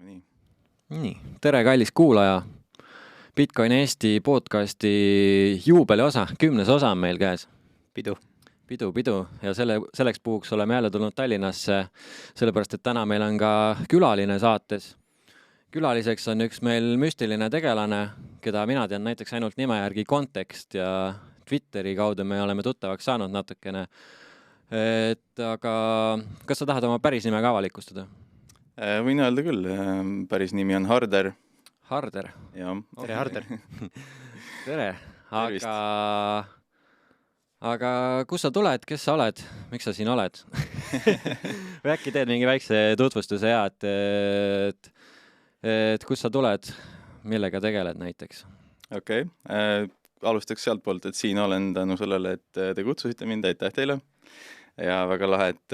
Nii, tere kallis kuulaja. Bitcoin Eesti podcasti juubeliosa, 10. osa on meil käes. Pidu Ja selleks puhuks oleme jälle tulnud Tallinnasse, sellepärast et täna meil on ka külaline saates. Külaliseks on üks meil müstiline tegelane, keda mina tean näiteks ainult nime järgi Kontekst ja Twitteri kaudu me oleme tuttavaks saanud natukene. Aga kas sa tahad oma päris nime ka avalikustada? Võin öelda küll, päris nimi on Harder. Harder? Ja. Tere, Harder. Tere, aga kus sa tuled, kes sa oled, miks sa siin oled? Või äkki teed mingi väikse tutvustuse et kus sa tuled, millega tegeled näiteks? Okei, alustaks sealt poolt, et siin olen tänu sellele, et te kutsusite mind, aitäh teile. Ja väga lahe, et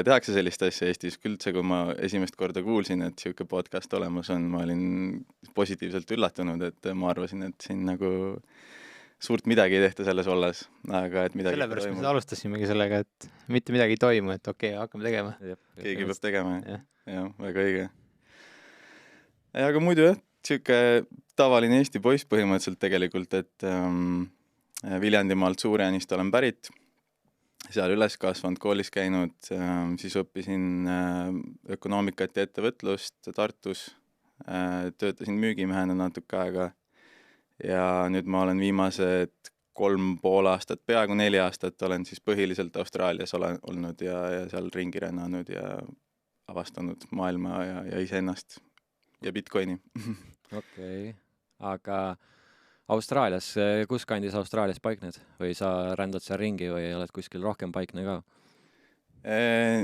tehakse sellist asja Eestis. Üldse, kui ma esimest korda kuulsin, et siuke podcast olemas on, ma olin positiivselt üllatunud, et ma arvasin, et siin nagu suurt midagi ei tehta selles olles. Aga et midagi sellepärast me alustasimegi sellega, et mitte midagi ei toimu, et okei, hakkame tegema. Keegi peab tegema. Ja, väga õige. Aga muidu jah, siuke tavaline Eesti poiss põhimõtteliselt tegelikult, et Viljandimaalt Suure-Jaanist olen pärit. Seal üles kasvanud, koolis käinud, siis õppisin ökonoomikat ja ettevõtlust Tartus, töötasin müügimehena natuke aega ja nüüd ma olen viimased 3,5 aastat, peaaegu 4 aastat olen siis põhiliselt Austraalias olnud ja seal ringi rännanud ja avastanud maailma ja iseennast ja Bitcoini. Okei, aga Austraalias, kus kandis Austraalias paikned? Või sa rändad seal ringi või oled kuskil rohkem paikne ka?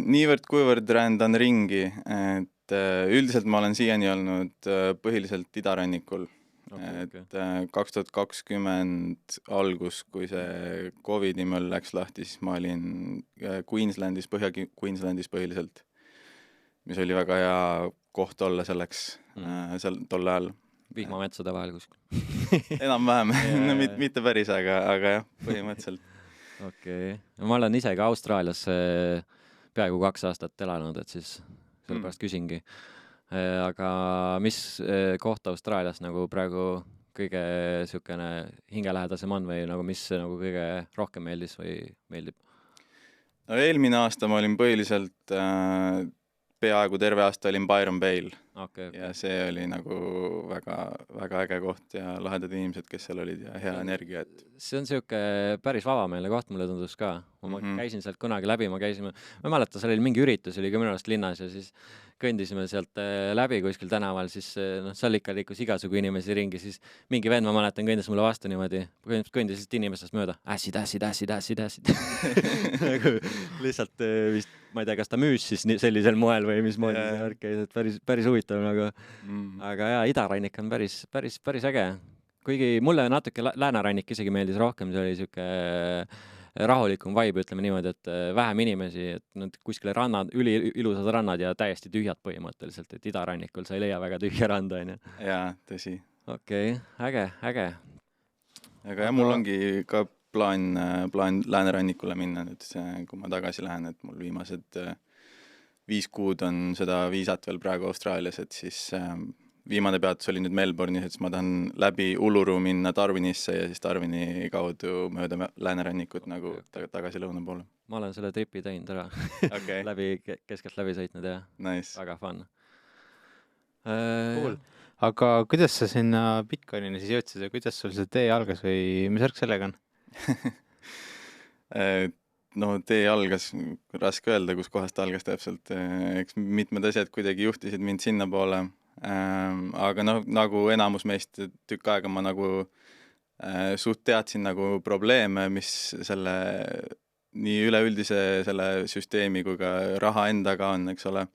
Niivõrd kuivõrd rändan ringi, et üldiselt ma olen siiani olnud põhiliselt idarannikul. Okay. 2020 algus, kui see Covidi möll läks lahti, siis ma olin Queenslandis, Põhja-Queenslandis põhiliselt, mis oli väga hea koht olla selleks seal tolle ajal. Vihmametsade vahel kuskil. Enam-vähem, mitte päris, aga jah, põhimõtteliselt. Okei. Ma olen ise ka Austraalias peaaegu 2 aastat elanud, et siis sellepärast küsingi. Aga mis koht Austraalias nagu praegu kõige siukene hingelähedasem on või nagu mis nagu kõige rohkem meeldis või meeldib? No, eelmine aasta ma olin põhiliselt peaaegu terve aasta olin Byron Bay'l. Okay. Ja see oli nagu väga, väga äge koht ja lahedad inimesed, kes seal olid ja hea energia. Et... See on siuke päris vavameelne koht, mulle tundus ka. Ma käisin sealt kunagi läbi, ma mäletan, seal oli mingi üritus, oli ka minu arust linnas ja siis kõndisime sealt läbi kuskil tänaval, siis seal ikka liikus igasugu inimesi ringi, siis mingi vend, ma mäletan, kõndis mulle vastu niimoodi, kõndis inimestest mööda, ässid. Lihtsalt vist, ma ei tea, kas ta müüs siis sellisel moel või mis moel see värk käis, et päris huvitav nagu. Aga jaa, idarannik on päris äge. Kuigi mulle natuke läänerannik isegi meeldis rohkem, see oli siuke rahulikum vibe, ütleme niimoodi, et vähem inimesi, et nad kuskile rannad, ilusad rannad ja täiesti tühjad põhimõtteliselt, et idarannikul sa ei leia väga tühja randa, on ju. Jaa, tõsi. Okei, äge. Aga jah, mul ongi ka plaan läänerannikule minna nüüd, kui ma tagasi lähen, et mul viimased 5 kuud on seda viisat veel praegu Austraalias, et siis viimane peatus oli nüüd Melbourne'is, et ma tahan läbi Uluru minna Darwinisse ja siis Darwini kaudu mööda läänerannikut nagu tagasi lõuna poole. Ma olen selle tripi teinud ära. Okay. Keskelt läbi sõitnud ja nice. Väga fun. Cool. Aga kuidas sa sinna Bitcoinini siis jõudsid ja kuidas sul see tee algas või mis värk sellega on? No tee algas, raske öelda, kus kohast algas täpselt. Eks mitmed asjad kuidagi juhtisid mind sinna poole. Aga nagu enamus meist tükk aega ma nagu suht teadsin nagu probleeme, mis selle nii üleüldise selle süsteemi kui ka raha endaga on, eks ole.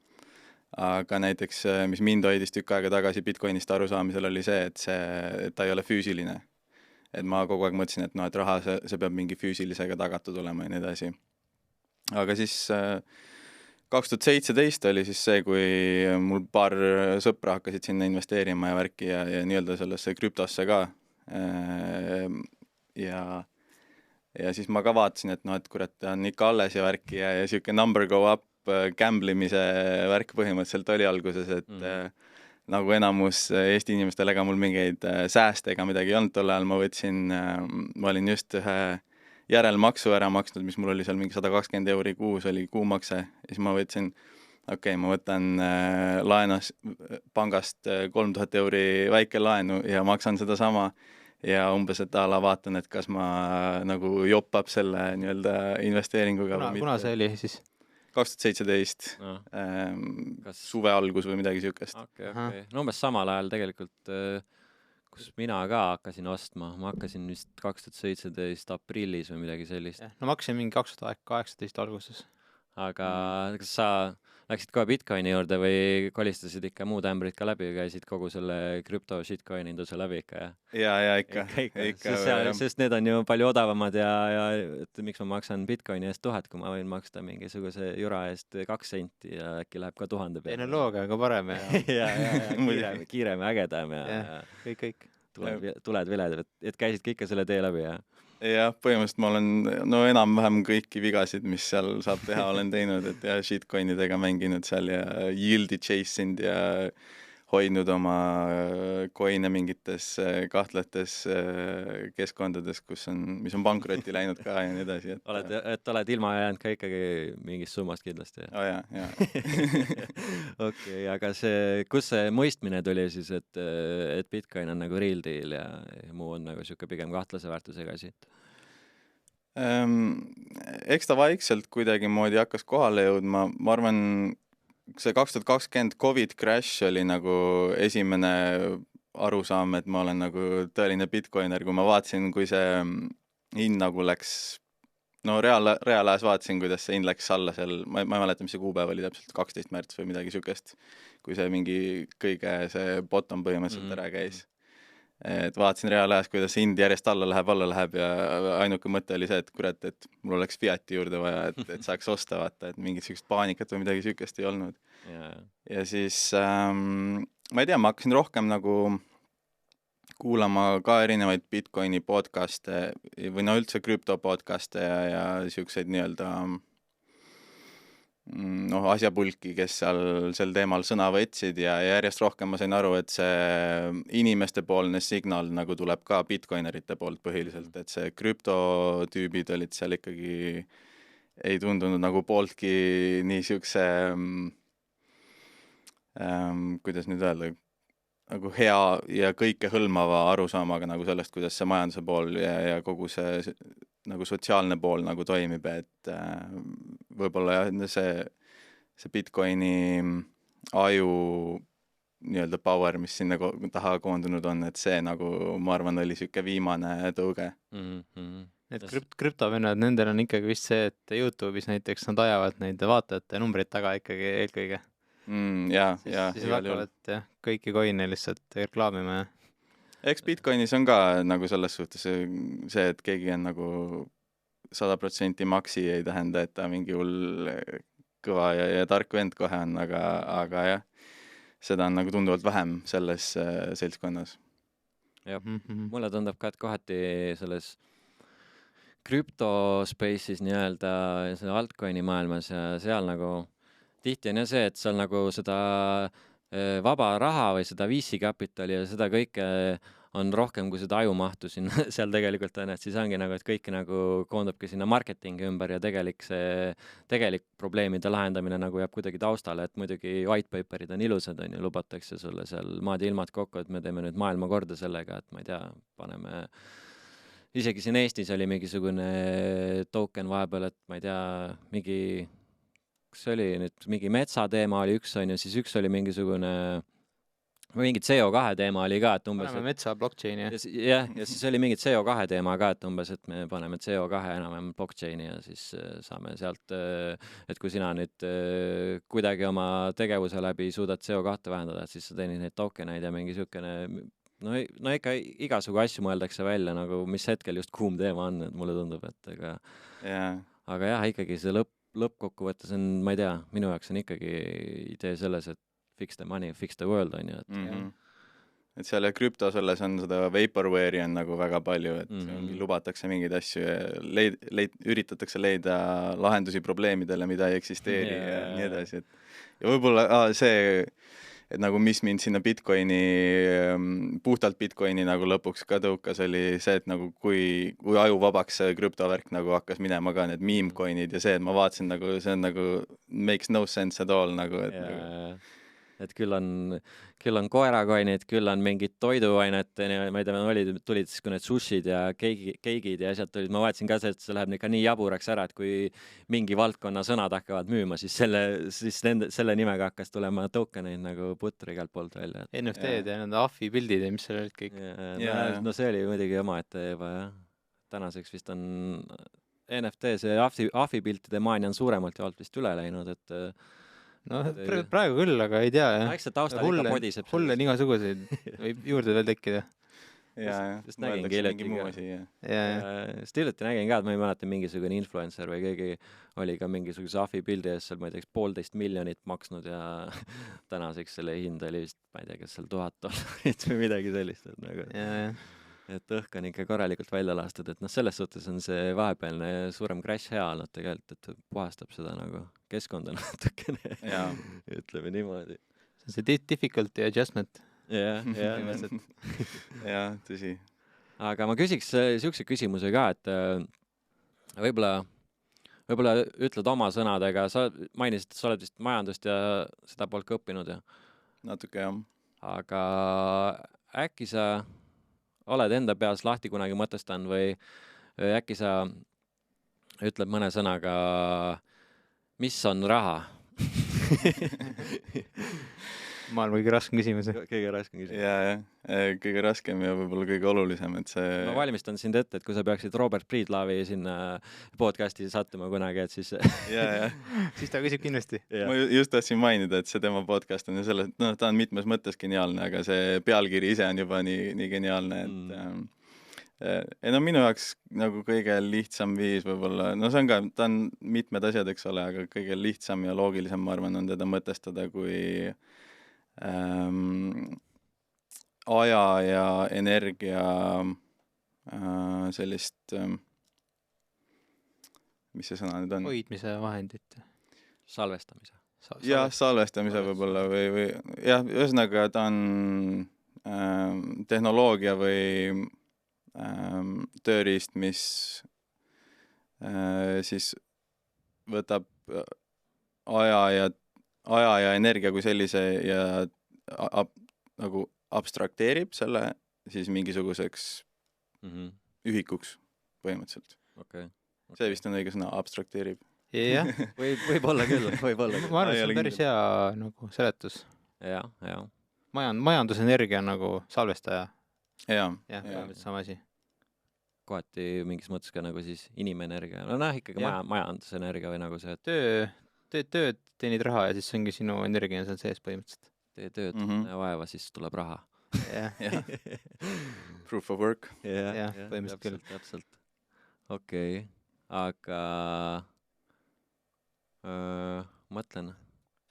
Aga näiteks, mis mind hoidis tükk aega tagasi Bitcoinist arusaamisel oli see, et ta ei ole füüsiline. Et ma kogu aeg mõtlesin, et et raha see peab mingi füüsilisega tagatud olema ja nii edasi. Aga siis 2017 oli siis see, kui mul paar sõpra hakkasid sinna investeerima ja värki ja nii-öelda sellesse krüptosse ka. Ja siis ma ka vaatasin, et et kurat on ikka alles ja värki ja siuke number go up gamblemise värk põhimõtteliselt oli alguses, et nagu enamus Eesti inimestel, ega mul mingeid sääste ega midagi ei olnud tol ajal, ma olin just ühe järelmaksu ära maksnud, mis mul oli seal mingi 120 € kuus, oli kuumakse, ja siis ma võtsin, ma võtan pangast 3000 € väike laenu ja maksan seda sama ja umbes, et ala vaatan, et kas ma nagu joppab selle nii-öelda investeeringuga või mitte. Kuna see oli siis? 2017 suve algus või midagi siukest. Okay. No umbes samal ajal tegelikult, kus mina ka hakkasin ostma, ma hakkasin vist 2017 aprillis või midagi sellist. No ma hakkasin mingi 2018 alguses. Aga kas sa läksid kohe Bitcoini juurde või kolistasid ikka muud ämbrid ka läbi, käisid kogu selle krüpto shitcoininduse läbi ikka? Ja ikka. Sest need on ju palju odavamad ja et miks ma maksan Bitcoini eest 1000, kui ma võin maksta mingisuguse jura eest 2 senti ja äkki läheb ka 1000 peale. Tehnoloogia on ka parem ja kiirem ja ägedam ja kõik. Tuled viled, et käisidki ikka selle tee läbi, Jah, põhimõtteliselt ma olen enam-vähem kõiki vigasid, mis seal saab teha, olen teinud, et ja shitcoinidega mänginud seal ja yield'i chaseinud ja hoidnud oma coin'e mingites kahtlates keskkondades, mis on pankrotti läinud ka ja nii edasi. Oled ilma jäänud ka ikkagi mingist summast kindlasti? Jaa. Okei, aga kus see mõistmine tuli siis, et Bitcoin on nagu real deal ja muu on nagu siuke pigem kahtlase väärtusega asi? Eks ta vaikselt kuidagi moodi hakkas kohale jõudma, ma arvan, see 2020 COVID crash oli nagu esimene arusaam, et ma olen nagu tõeline bitcoiner, kui ma vaatasin, kui see hind nagu läks, reaalajas vaatasin, kuidas see hind läks alla seal, ma ei mäleta, mis see kuupäev oli täpselt, 12 märts või midagi siukest, kui see mingi see bottom põhimõtteliselt ära käis. Et vaatasin reaalajas, kuidas hind järjest alla läheb ja ainuke mõte oli see, et kurat, et mul oleks fiati juurde vaja, et saaks osta, vaata, et mingit siukest paanikat või midagi siukest ei olnud. Ja siis ma ei tea, ma hakkasin rohkem nagu kuulama ka erinevaid Bitcoini podcaste või üldse krüpto podcaste ja siukseid nii-öelda asjapulki, kes sel teemal sõna võtsid ja järjest rohkem ma sain aru, et see inimestepoolne signaal nagu tuleb ka bitcoinerite poolt põhiliselt, et see krüptotüübid olid seal ikkagi, ei tundunud nagu pooltki nii siukse, kuidas nüüd öelda, nagu hea ja kõike hõlmava arusaamaga nagu sellest, kuidas see majanduse pool ja kogu see nagu sotsiaalne pool nagu toimib, et võib-olla see Bitcoini aju nii-öelda power, mis sinna taha koondunud on, et see nagu, ma arvan, oli siuke viimane tõuge. Need krüptovennad, nendel on ikkagi vist see, et YouTube'is näiteks nad ajavad neid vaatajate numbrid taga ikkagi eelkõige. Siis hakkavad kõiki coin'e lihtsalt reklaamima. Eks Bitcoinis on ka nagu selles suhtes see, et keegi on nagu 100% maksi ei tähenda, et ta mingi hull kõva ja tark vend kohe on, aga jah, seda on nagu tunduvalt vähem selles seltskonnas. Jah, mulle tundub ka, et kohati selles krüptospace'is nii-öelda see altcoin'i maailmas ja seal nagu tihti on see, et seal nagu seda vaba raha või seda VC kapitali ja seda kõike on rohkem kui seda ajumahtu siin seal tegelikult on, et siis ongi nagu, et kõike nagu koondabki sinna marketingi ümber ja tegelik probleemide lahendamine nagu jääb kuidagi taustale, et muidugi white paper'id on ilusad, on ju, lubatakse sulle seal maad ja ilmad kokku, et me teeme nüüd maailma korda sellega, et ma ei tea, paneme isegi siin Eestis oli mingisugune token vahepeal, et ma ei tea, kas see oli nüüd mingi metsateema oli üks on ja siis üks oli mingisugune mingi CO2 teema oli ka, et umbes paneme metsa blockchaini ja siis oli mingi CO2 teema ka, et umbes, et me paneme CO2 enam blockchaini ja siis saame sealt, et kui sina nüüd kuidagi oma tegevuse läbi suudad CO2 vähendada, et siis sa teenid neid tokeneid ja mingi siukene no ikka igasugu asju mõeldakse välja nagu, mis hetkel just kuum teema on, et mulle tundub, et aga jah, ikkagi see lõppkokkuvõttes on, ma ei tea, minu jaoks on ikkagi idee selles, et fix the money, fix the world on ju, et seal krüpto selles on seda vaporware'i on nagu väga palju, et lubatakse mingeid asju ja üritatakse leida lahendusi probleemidele, mida ei eksisteeri ja nii edasi, et ja võib-olla see et nagu mis mind sinna puhtalt Bitcoini nagu lõpuks ka tõukas, oli see, et nagu kui ajuvabaks see krüptovärk nagu hakkas minema ka, need meme coin'id ja see, et ma vaatasin nagu, see on nagu makes no sense at all nagu, et et küll on koerakoinid, küll on mingid toiduained, ma ei tea, tulid siis kui need sushid ja keigid ja asjad tulid, ma vaatasin ka see, et see läheb ikka nii jaburaks ära, et kui mingi valdkonna sõnad hakkavad müüma, siis selle nimega hakkas tulema tokeneid nagu putru igalt poolt välja. NFT-d ja nende ahvi pildid ja mis seal olid kõik. No see oli muidugi omaette juba jah. Tänaseks vist on NFT, see ahvi piltide maania on suuremalt jaolt vist üle läinud, et no praegu küll, aga ei tea jah. Eks see taustal ikka podiseb. Hulle on igasuguseid, võib juurde veel tekkida. Just nägingi hiljuti nägin ka, et ma ei mäleta, mingisugune influencer või keegi oli ka mingisuguse ahvi pildi ees seal, ma ei tea, 1,5 miljonit maksnud ja tänaseks selle hind oli vist, ma ei tea, kas seal $1000 või midagi sellist, et nagu et õhk on ikka korralikult välja lastud, et selles suhtes on see vahepealne suurem crash hea olnud tegelikult, et puhastab seda nagu keskkonda natukene, ütleme niimoodi. See on see difficulty adjustment. Jah, tõsi. Aga ma küsiks siukse küsimuse ka, et võib-olla ütled oma sõnadega, sa mainisid, et sa oled vist majandust ja seda poolt ka õppinud ja? Natuke jah. Aga äkki sa oled enda peas lahti kunagi mõtestanud või äkki sa ütled mõne sõnaga, mis on raha? Maailma kõige raskem küsimus. Kõige raskem küsimus. Jah, kõige raskem ja võib-olla kõige olulisem, et see... Ma valmistan sind ette, et kui sa peaksid Robert Priidlaavi sinna podcasti sattuma kunagi, et siis... siis ta küsib kindlasti. Ma just tahtsin mainida, et see tema podcast on ju selles, ta on mitmes mõttes geniaalne, aga see pealkiri ise on juba nii geniaalne, et minu jaoks nagu kõige lihtsam viis võib-olla, see on ka, ta on mitmed asjad, eks ole, aga kõige lihtsam ja loogilisem, ma arvan, on teda mõtestada kui aja ja energia sellist, mis see sõna nüüd on? Hoidmise vahendit. Salvestamise. Jah, salvestamise võib-olla või jah, ühesõnaga ta on tehnoloogia või tööriist, mis siis võtab aja ja energia kui sellise ja nagu abstrakteerib selle siis mingisuguseks ühikuks põhimõtteliselt. Okay. See vist on õige sõna, abstrakteerib. Jah, võib olla küll. Ma arvan, see on päris hea nagu seletus. Ja. Majandusenergia nagu salvestaja. Jah, sama asi. Kohati mingis mõttes ka nagu siis inimenergia. Ikkagi majandusenergia või nagu see, et tööd, teenid raha ja siis ongi sinu energia seal sees põhimõtteliselt. Tee tööd vaeva, siis tuleb raha. Proof of work. Jah, põhimõtteliselt küll. Täpselt. Okei, aga mõtlen.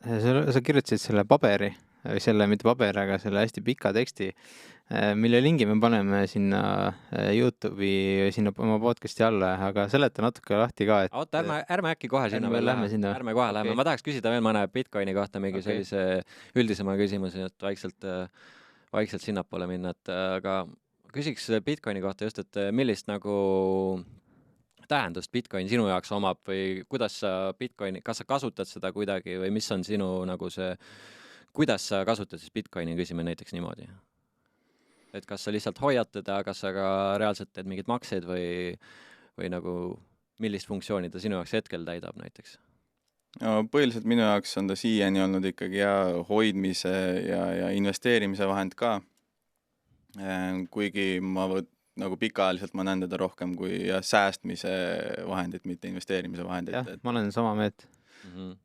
Sa kirjutasid selle paberi, või selle, mitte paberi, aga selle hästi pika teksti, mille lingi me paneme sinna YouTube'i, sinna oma podcasti alla, aga seleta natuke lahti ka, et... Oota, ärme äkki kohe sinna veel lähme. Ärme kohe lähme. Ma tahaks küsida veel mõne Bitcoini kohta mingi sellise üldisema küsimusi, et vaikselt sinnapoole minna, et aga küsiks Bitcoini kohta just, et millist nagu tähendust Bitcoin sinu jaoks omab või kuidas sa Bitcoini, kas sa kasutad seda kuidagi või mis on sinu nagu see, kuidas sa kasutad siis Bitcoini, küsime näiteks niimoodi? Et kas sa lihtsalt hoiad teda, kas sa ka reaalselt teed mingeid makseid või nagu millist funktsiooni ta sinu jaoks hetkel täidab näiteks? No, põhiliselt minu jaoks on ta siiani olnud ikkagi hoidmise ja investeerimise vahend ka. Kuigi ma nagu pikaajaliselt ma näen teda rohkem kui säästmise vahendit, mitte investeerimise vahendit. Jah, ma olen sama meelt.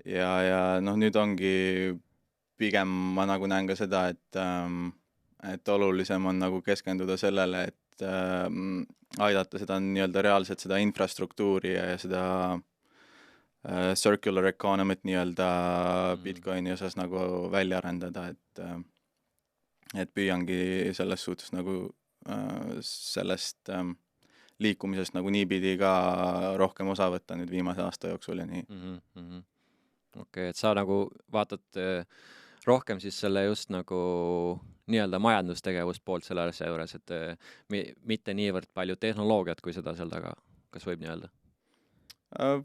Ja nüüd ongi pigem ma nagu näen ka seda, et olulisem on nagu keskenduda sellele, et aidata seda nii-öelda reaalselt seda infrastruktuuri ja seda circular economy't nii-öelda Bitcoini osas nagu välja arendada, et püüangi selles suhtes nagu sellest liikumisest nagu niipidi ka rohkem osa võtta nüüd viimase aasta jooksul ja nii. Okei, et sa nagu vaatad rohkem siis selle just nagu nii-öelda majandustegevust poolt selle asja juures, et mitte niivõrd palju tehnoloogiat kui seda seal taga, kas võib nii öelda?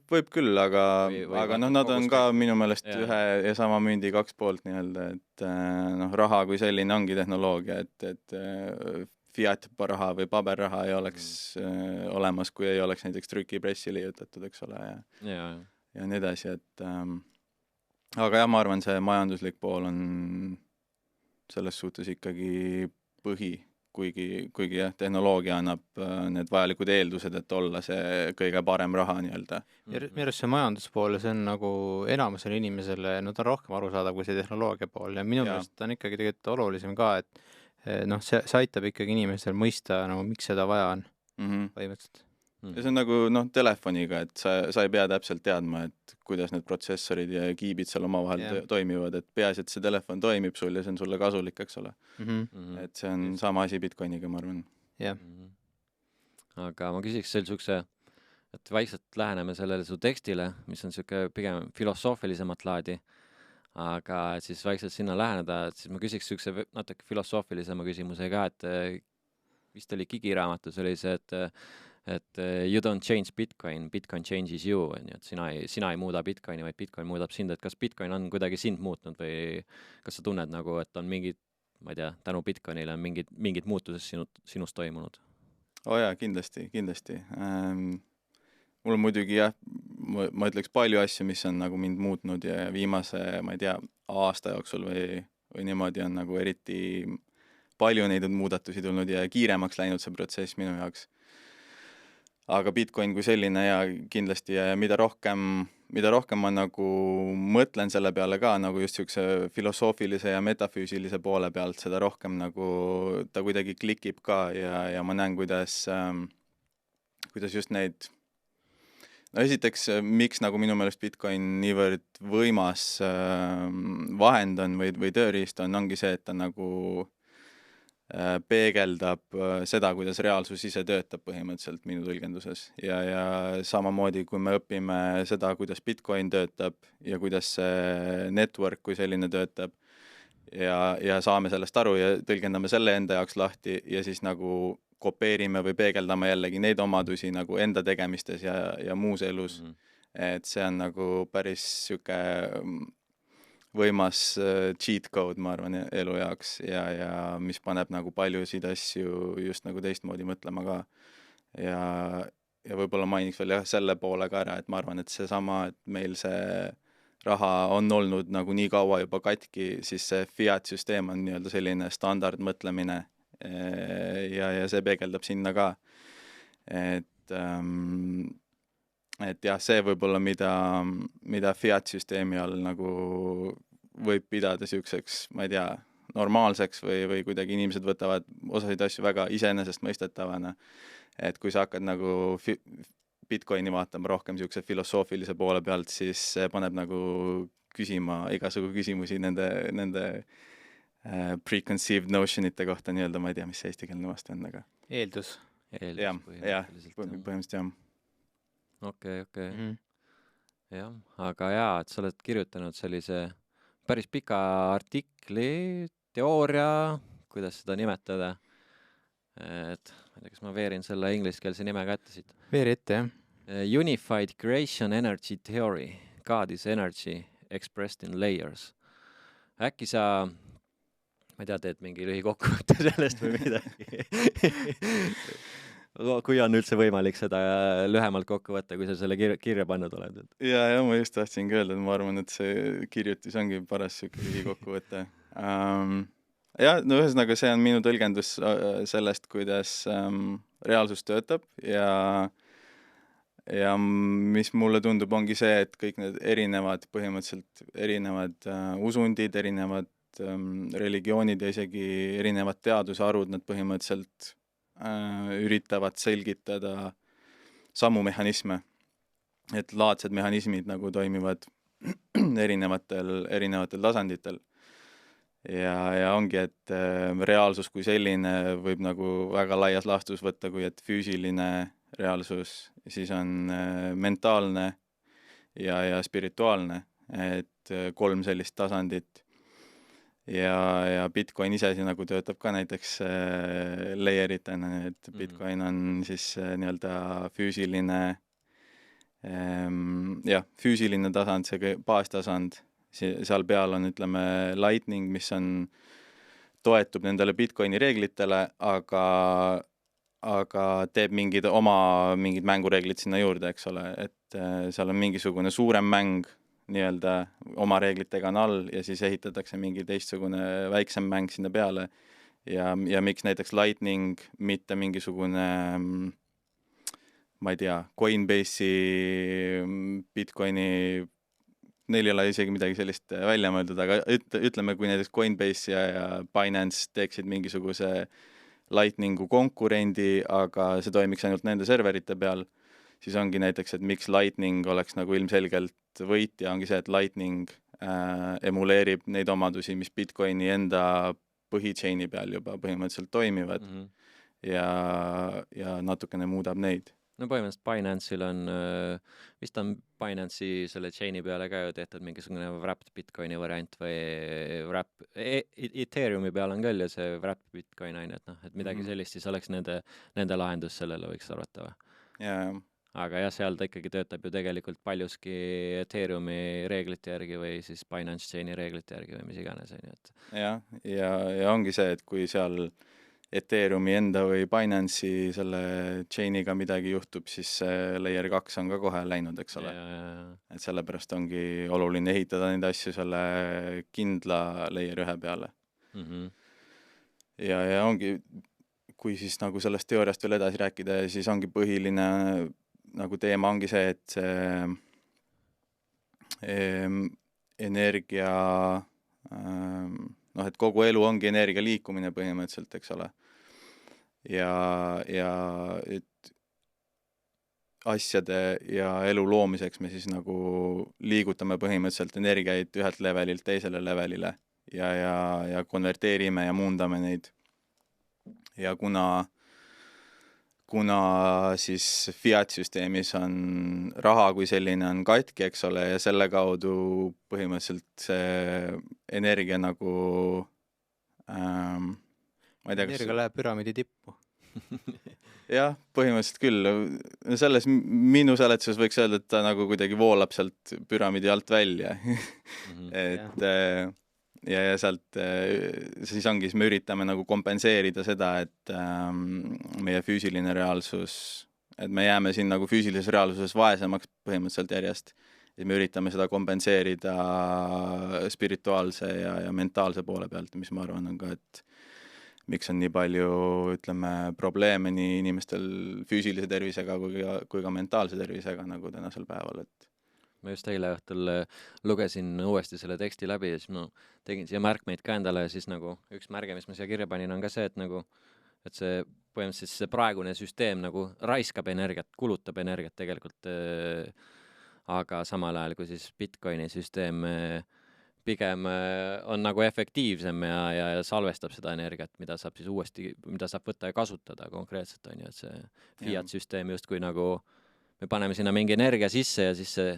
Võib küll, aga nad on ka minu meelest ühe ja sama mündi kaks poolt nii-öelda, et raha kui selline ongi tehnoloogia, et fiat raha või paberraha ei oleks olemas, kui ei oleks näiteks trükipressi liiutatud, eks ole, ja nii edasi, et aga jah, ma arvan, see majanduslik pool on selles suhtes ikkagi põhi, kuigi jah, tehnoloogia annab need vajalikud eeldused, et olla see kõige parem raha nii-öelda. Minu arust see majanduspool, see on nagu enamusele inimesele, nad on rohkem arusaadav kui see tehnoloogia pool ja minu meelest on ikkagi tegelikult olulisem ka, et see aitab ikkagi inimesel mõista, nagu miks seda vaja on põhimõtteliselt. Ja see on nagu telefoniga, et sa ei pea täpselt teadma, et kuidas need protsessorid ja kiibid seal omavahel toimivad, et peaasi, et see telefon toimib sul ja see on sulle kasulik, eks ole. Et see on sama asi Bitcoiniga, ma arvan. Aga ma küsiks seal siukse, et vaikselt läheneme sellele su tekstile, mis on siuke pigem filosoofilisemat laadi, aga siis vaikselt sinna läheneda, et siis ma küsiks siukse natuke filosoofilisema küsimuse ka, et vist oli Gigi-raamatus oli see, et you don't change Bitcoin, Bitcoin changes you, et sina ei muuda Bitcoini, vaid Bitcoin muudab sind, et kas Bitcoin on kuidagi sind muutnud või kas sa tunned nagu, et on mingid, ma ei tea, tänu Bitcoinile on mingid muutused sinust toimunud? Jaa, kindlasti. Mul on muidugi jah, ma ütleks palju asju, mis on nagu mind muutnud ja viimase, ma ei tea, aasta jooksul või niimoodi on nagu eriti palju neid muudatusi tulnud ja kiiremaks läinud see protsess minu jaoks. Aga Bitcoin kui selline ja kindlasti ja mida rohkem ma nagu mõtlen selle peale ka nagu just siukse filosoofilise ja metafüüsilise poole pealt, seda rohkem nagu ta kuidagi klikib ka ja ma näen, kuidas just neid esiteks, miks nagu minu meelest Bitcoin niivõrd võimas vahend on või tööriist ongi see, et ta nagu peegeldab seda, kuidas reaalsus ise töötab põhimõtteliselt minu tõlgenduses ja samamoodi, kui me õpime seda, kuidas Bitcoin töötab ja kuidas see network kui selline töötab ja saame sellest aru ja tõlgendame selle enda jaoks lahti ja siis nagu kopeerime või peegeldame jällegi neid omadusi nagu enda tegemistes ja muus elus. Et see on nagu päris siuke võimas cheat code, ma arvan, elu jaoks ja mis paneb nagu paljusid asju just nagu teistmoodi mõtlema ka. Ja võib-olla mainiks veel selle poole ka ära, et ma arvan, et seesama, et meil see raha on olnud nagu nii kaua juba katki, siis see fiat-süsteem on nii-öelda selline standardmõtlemine ja see peegeldab sinna ka. Et jah, see võib-olla, mida fiat-süsteemi all nagu võib pidada siukseks, ma ei tea, normaalseks või kuidagi inimesed võtavad osasid asju väga iseenesestmõistetavana. Et kui sa hakkad nagu Bitcoini vaatama rohkem siukse filosoofilise poole pealt, siis see paneb nagu küsima igasugu küsimusi nende preconceived notionite kohta nii-öelda, ma ei tea, mis see eestikeelne vastu on, aga eeldus. Põhimõtteliselt jah. Okei. Jah, aga et sa oled kirjutanud sellise päris pika artikli, teooria, kuidas seda nimetada, et ma ei tea, kas ma veerin selle ingliskeelse nime kätte siit. Veeri ette, jah. Unified Creation Energy Theory, God is Energy Expressed in Layers. Äkki sa, ma ei tea, teed mingi lühikokkuvõtte sellest või midagi? Kui on üldse võimalik seda lühemalt kokku võtta, kui sa selle kirja pannud oled? Ja ma just tahtsingi öelda, et ma arvan, et see kirjutis ongi paras siuke kokkuvõte. Ühesõnaga, see on minu tõlgendus sellest, kuidas reaalsus töötab ja mis mulle tundub, ongi see, et kõik need põhimõtteliselt erinevad usundid, erinevad religioonid ja isegi erinevad teadusharud, nad põhimõtteliselt üritavad selgitada samu mehhanisme, et laadsed mehhanismid nagu toimivad erinevatel tasanditel ja ongi, et reaalsus kui selline võib nagu väga laias laastus võtta, kui et füüsiline reaalsus, siis on mentaalne ja spirituaalne, et 3 sellist tasandit ja Bitcoin ise nagu töötab ka näiteks layeritena, et Bitcoin on siis nii-öelda füüsiline tasand, see baastasand, seal peal on, ütleme, Lightning, mis toetub nendele Bitcoini reeglitele, aga teeb mingid mängureeglid sinna juurde, eks ole, et seal on mingisugune suurem mäng nii-öelda oma reeglitega on all ja siis ehitatakse mingi teistsugune väiksem mäng sinna peale ja miks näiteks Lightning, mitte mingisugune, ma ei tea, Coinbase'i, Bitcoini, neil ei ole isegi midagi sellist välja mõeldud, aga ütleme, kui näiteks Coinbase ja Binance teeksid mingisuguse Lightningu konkurendi, aga see toimiks ainult nende serverite peal, siis ongi näiteks, et miks Lightning oleks nagu ilmselgelt võitja, ongi see, et Lightning emuleerib neid omadusi, mis Bitcoini enda põhichaini peal juba põhimõtteliselt toimivad ja natukene muudab neid. No põhimõtteliselt Binance'il on, vist on Binance'i selle chaini peale ka ju tehtud mingisugune wrapped Bitcoini variant või Ethereumi peal on küll ja see wrapped Bitcoin aine, et midagi sellist siis oleks nende lahendus sellele võiks arvata või? Jaa. Aga jah, seal ta ikkagi töötab ju tegelikult paljuski Ethereumi reeglite järgi või siis Binance chaini reeglite järgi või mis iganes. Ja ongi see, et kui seal Ethereumi enda või Binance'i selle chainiga midagi juhtub, siis see layer 2 on ka kohe läinud, eks ole. Et sellepärast ongi oluline ehitada neid asju selle kindla layer 1 peale. Ja ongi, kui siis nagu sellest teooriast veel edasi rääkida, siis ongi põhiline nagu teema ongi see, et energia, et kogu elu ongi energia liikumine põhimõtteliselt, eks ole. Ja et asjade ja elu loomiseks me siis nagu liigutame põhimõtteliselt energiaid ühelt levelilt teisele levelile ja konverteerime ja muundame neid. Ja kuna siis fiat-süsteemis on raha kui selline on katki, eks ole, ja selle kaudu põhimõtteliselt see energia nagu ma ei tea, energia läheb püramiidi tippu. Jah, põhimõtteliselt küll. Selles minu seletuses võiks öelda, et ta nagu kuidagi voolab sealt püramiidi alt välja. Et ja sealt siis ongi, siis me üritame nagu kompenseerida seda, et meie füüsiline reaalsus, et me jääme siin nagu füüsilises reaalsuses vaesemaks põhimõtteliselt järjest, ja me üritame seda kompenseerida spirituaalse ja mentaalse poole pealt, mis ma arvan on ka, et miks on nii palju, ütleme, probleeme nii inimestel füüsilise tervisega kui ka mentaalse tervisega nagu tänasel päeval, et ma just eile õhtul lugesin uuesti selle teksti läbi ja siis ma tegin siia märkmeid ka endale ja siis nagu üks märge, mis ma siia kirja panin, on ka see, et nagu, et see põhimõtteliselt see praegune süsteem nagu raiskab energiat, kulutab energiat tegelikult, aga samal ajal kui siis Bitcoini süsteem pigem on nagu efektiivsem ja salvestab seda energiat, mida saab siis uuesti, mida saab võtta ja kasutada konkreetselt, on ju, et see fiat-süsteem justkui nagu me paneme sinna mingi energia sisse ja siis see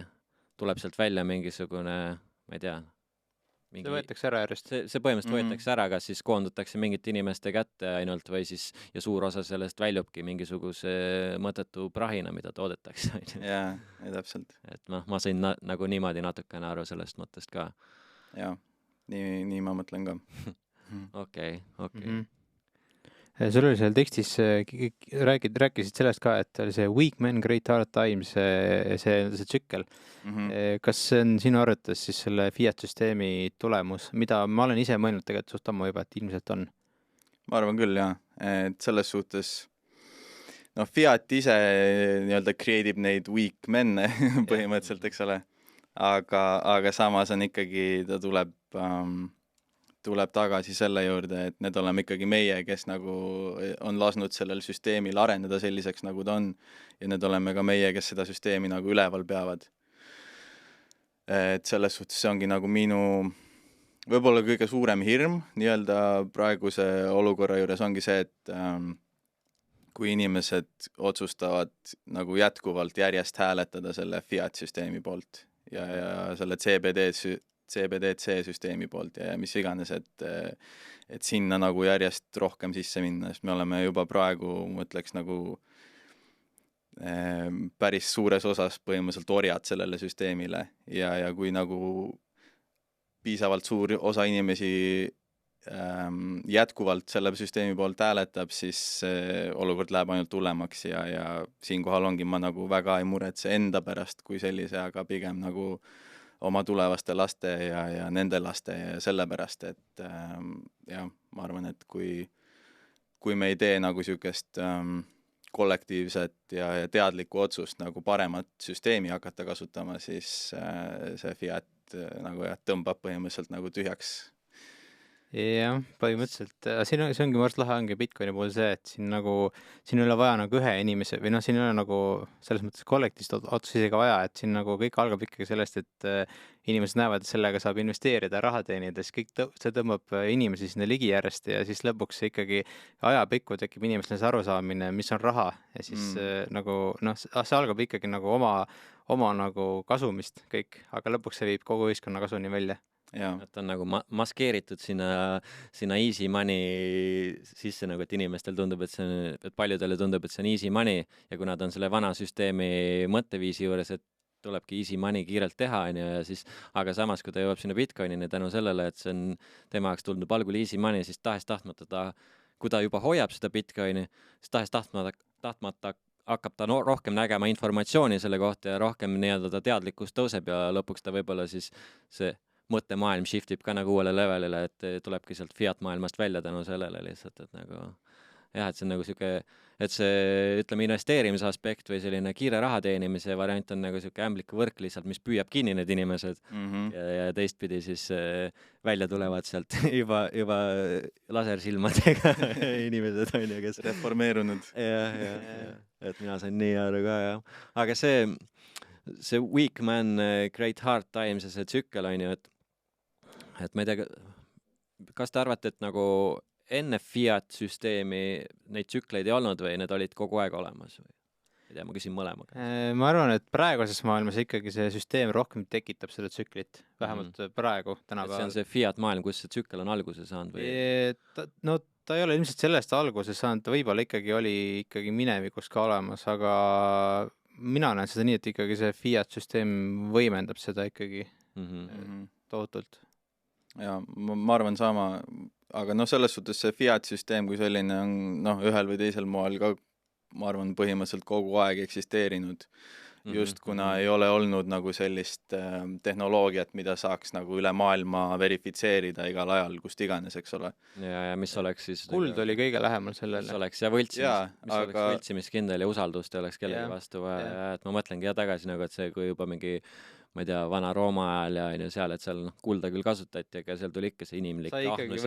tuleb sealt välja mingisugune, ma ei tea, see võetakse ära järjest. See põhimõtteliselt võetakse ära, kas siis koondatakse mingite inimeste kätte ainult või siis, ja suur osa sellest väljubki mingisuguse mõttetu prahina, mida toodetakse. Jaa, täpselt. Et ma sain nagu niimoodi natukene aru sellest mõttest ka. Jaa, nii ma mõtlen ka. Okei. Sul oli seal tekstis, rääkisid sellest ka, et oli see Weak Men, Great Hard Times, see tsükkel. Kas see on sinu arvates siis selle fiat-süsteemi tulemus, mida ma olen ise mõelnud tegelikult suht ammu juba, et ilmselt on? Ma arvan küll, jah. Et selles suhtes, fiat ise nii-öelda creative neid weak menne põhimõtteliselt, eks ole. Aga samas on ikkagi, ta tuleb tagasi selle juurde, et need oleme ikkagi meie, kes nagu on lasnud sellel süsteemil arendada selliseks, nagu ta on. Ja need oleme ka meie, kes seda süsteemi nagu üleval peavad. Et selles suhtes see ongi nagu minu võib-olla kõige suurem hirm nii-öelda praeguse olukorra juures ongi see, et kui inimesed otsustavad nagu jätkuvalt järjest hääletada selle fiat-süsteemi poolt ja selle CBDC süsteemi poolt ja mis iganes, et sinna nagu järjest rohkem sisse minna, sest me oleme juba praegu, ma ütleks nagu päris suures osas põhimõtteliselt orjad sellele süsteemile ja kui nagu piisavalt suur osa inimesi jätkuvalt selle süsteemi poolt hääletab, siis olukord läheb ainult hullemaks ja siinkohal ongi ma nagu väga ei muretse enda pärast kui sellise, aga pigem nagu oma tulevaste laste ja nende laste ja selle pärast, et jah, ma arvan, et kui me ei tee nagu niisugust kollektiivset ja teadlikku otsust nagu paremat süsteemi hakata kasutama, siis see fiat nagu tõmbab põhimõtteliselt nagu tühjaks. Jah, põhimõtteliselt. See ongi mõrst lahe ongi Bitcoini puhul see, et siin ei ole vaja nagu ühe inimese või siin ei ole nagu selles mõttes kollektiivset otsus isegi vaja, et siin nagu kõik algab ikkagi sellest, et inimesed näevad, et sellega saab investeerida ja raha teenida, siis see tõmbab inimesi sinna ligi järjest ja siis lõpuks ikkagi ajapikku tekib inimestel see arusaamine, mis on raha ja siis see algab ikkagi nagu oma nagu kasumist kõik, aga lõpuks see viib kogu ühiskonna kasuni välja. Et on nagu maskeeritud sinna easy money sisse nagu, et inimestel tundub, et paljudele tundub, et see on easy money ja kui nad on selle vana süsteemi mõtteviisi juures, et tulebki easy money kiirelt teha, ja siis, aga samas, kui ta jõuab sinna Bitcoinini tänu sellele, et see on tema jaoks tundub algul easy money, siis tahes-tahtmata kui ta juba hoiab seda Bitcoini, siis tahes-tahtmata hakkab ta rohkem nägema informatsiooni selle kohta ja rohkem nii-öelda ta teadlikkus tõuseb ja lõpuks ta võib-olla siis see mõttemaailm shiftib ka nagu uuele levelile, et tulebki sealt fiat maailmast välja tänu sellele lihtsalt, et nagu jah, et see on nagu siuke, et see, ütleme, investeerimise aspekt või selline kiire raha teenimise variant on nagu siuke ämbliku võrk lihtsalt, mis püüab kinni need inimesed ja teistpidi siis välja tulevad sealt juba lasersilmadega inimesed on ju, kes reformeerunud. Et mina sain nii aru ka, jah. Aga see weak man, great hard times ja see tsükkel on ju, et ma ei tea, kas te arvate, et nagu enne fiat-süsteemi neid tsükleid ei olnud või need olid kogu aeg olemas või? Ei tea, ma küsin mõlemaga. Ma arvan, et praeguses maailmas ikkagi see süsteem rohkem tekitab seda tsüklit, vähemalt praegu, tänapäeval. See on see fiat-maailm, kus see tsükkel on alguse saanud või? No ta ei ole ilmselt sellest alguse saanud, ta võib-olla ikkagi oli minevikus ka olemas, aga mina näen seda nii, et ikkagi see fiat-süsteem võimendab seda ikkagi tohutult. Ja ma arvan sama, aga selles suhtes see fiat-süsteem kui selline on ühel või teisel moel ka, ma arvan, põhimõtteliselt kogu aeg eksisteerinud. Just kuna ei ole olnud nagu sellist tehnoloogiat, mida saaks nagu üle maailma verifitseerida igal ajal, kust iganes, eks ole. Ja mis oleks siis... Kuld oli kõige lähemal sellele. Mis oleks võltsimiskindel ja usaldust ei oleks kellegi vastu vaja. Et ma mõtlengi tagasi nagu, et see, kui juba mingi ma ei tea, vana Rooma ajal ja seal, et seal kulda küll kasutati, aga seal tuli ikka see inimlik ahnus.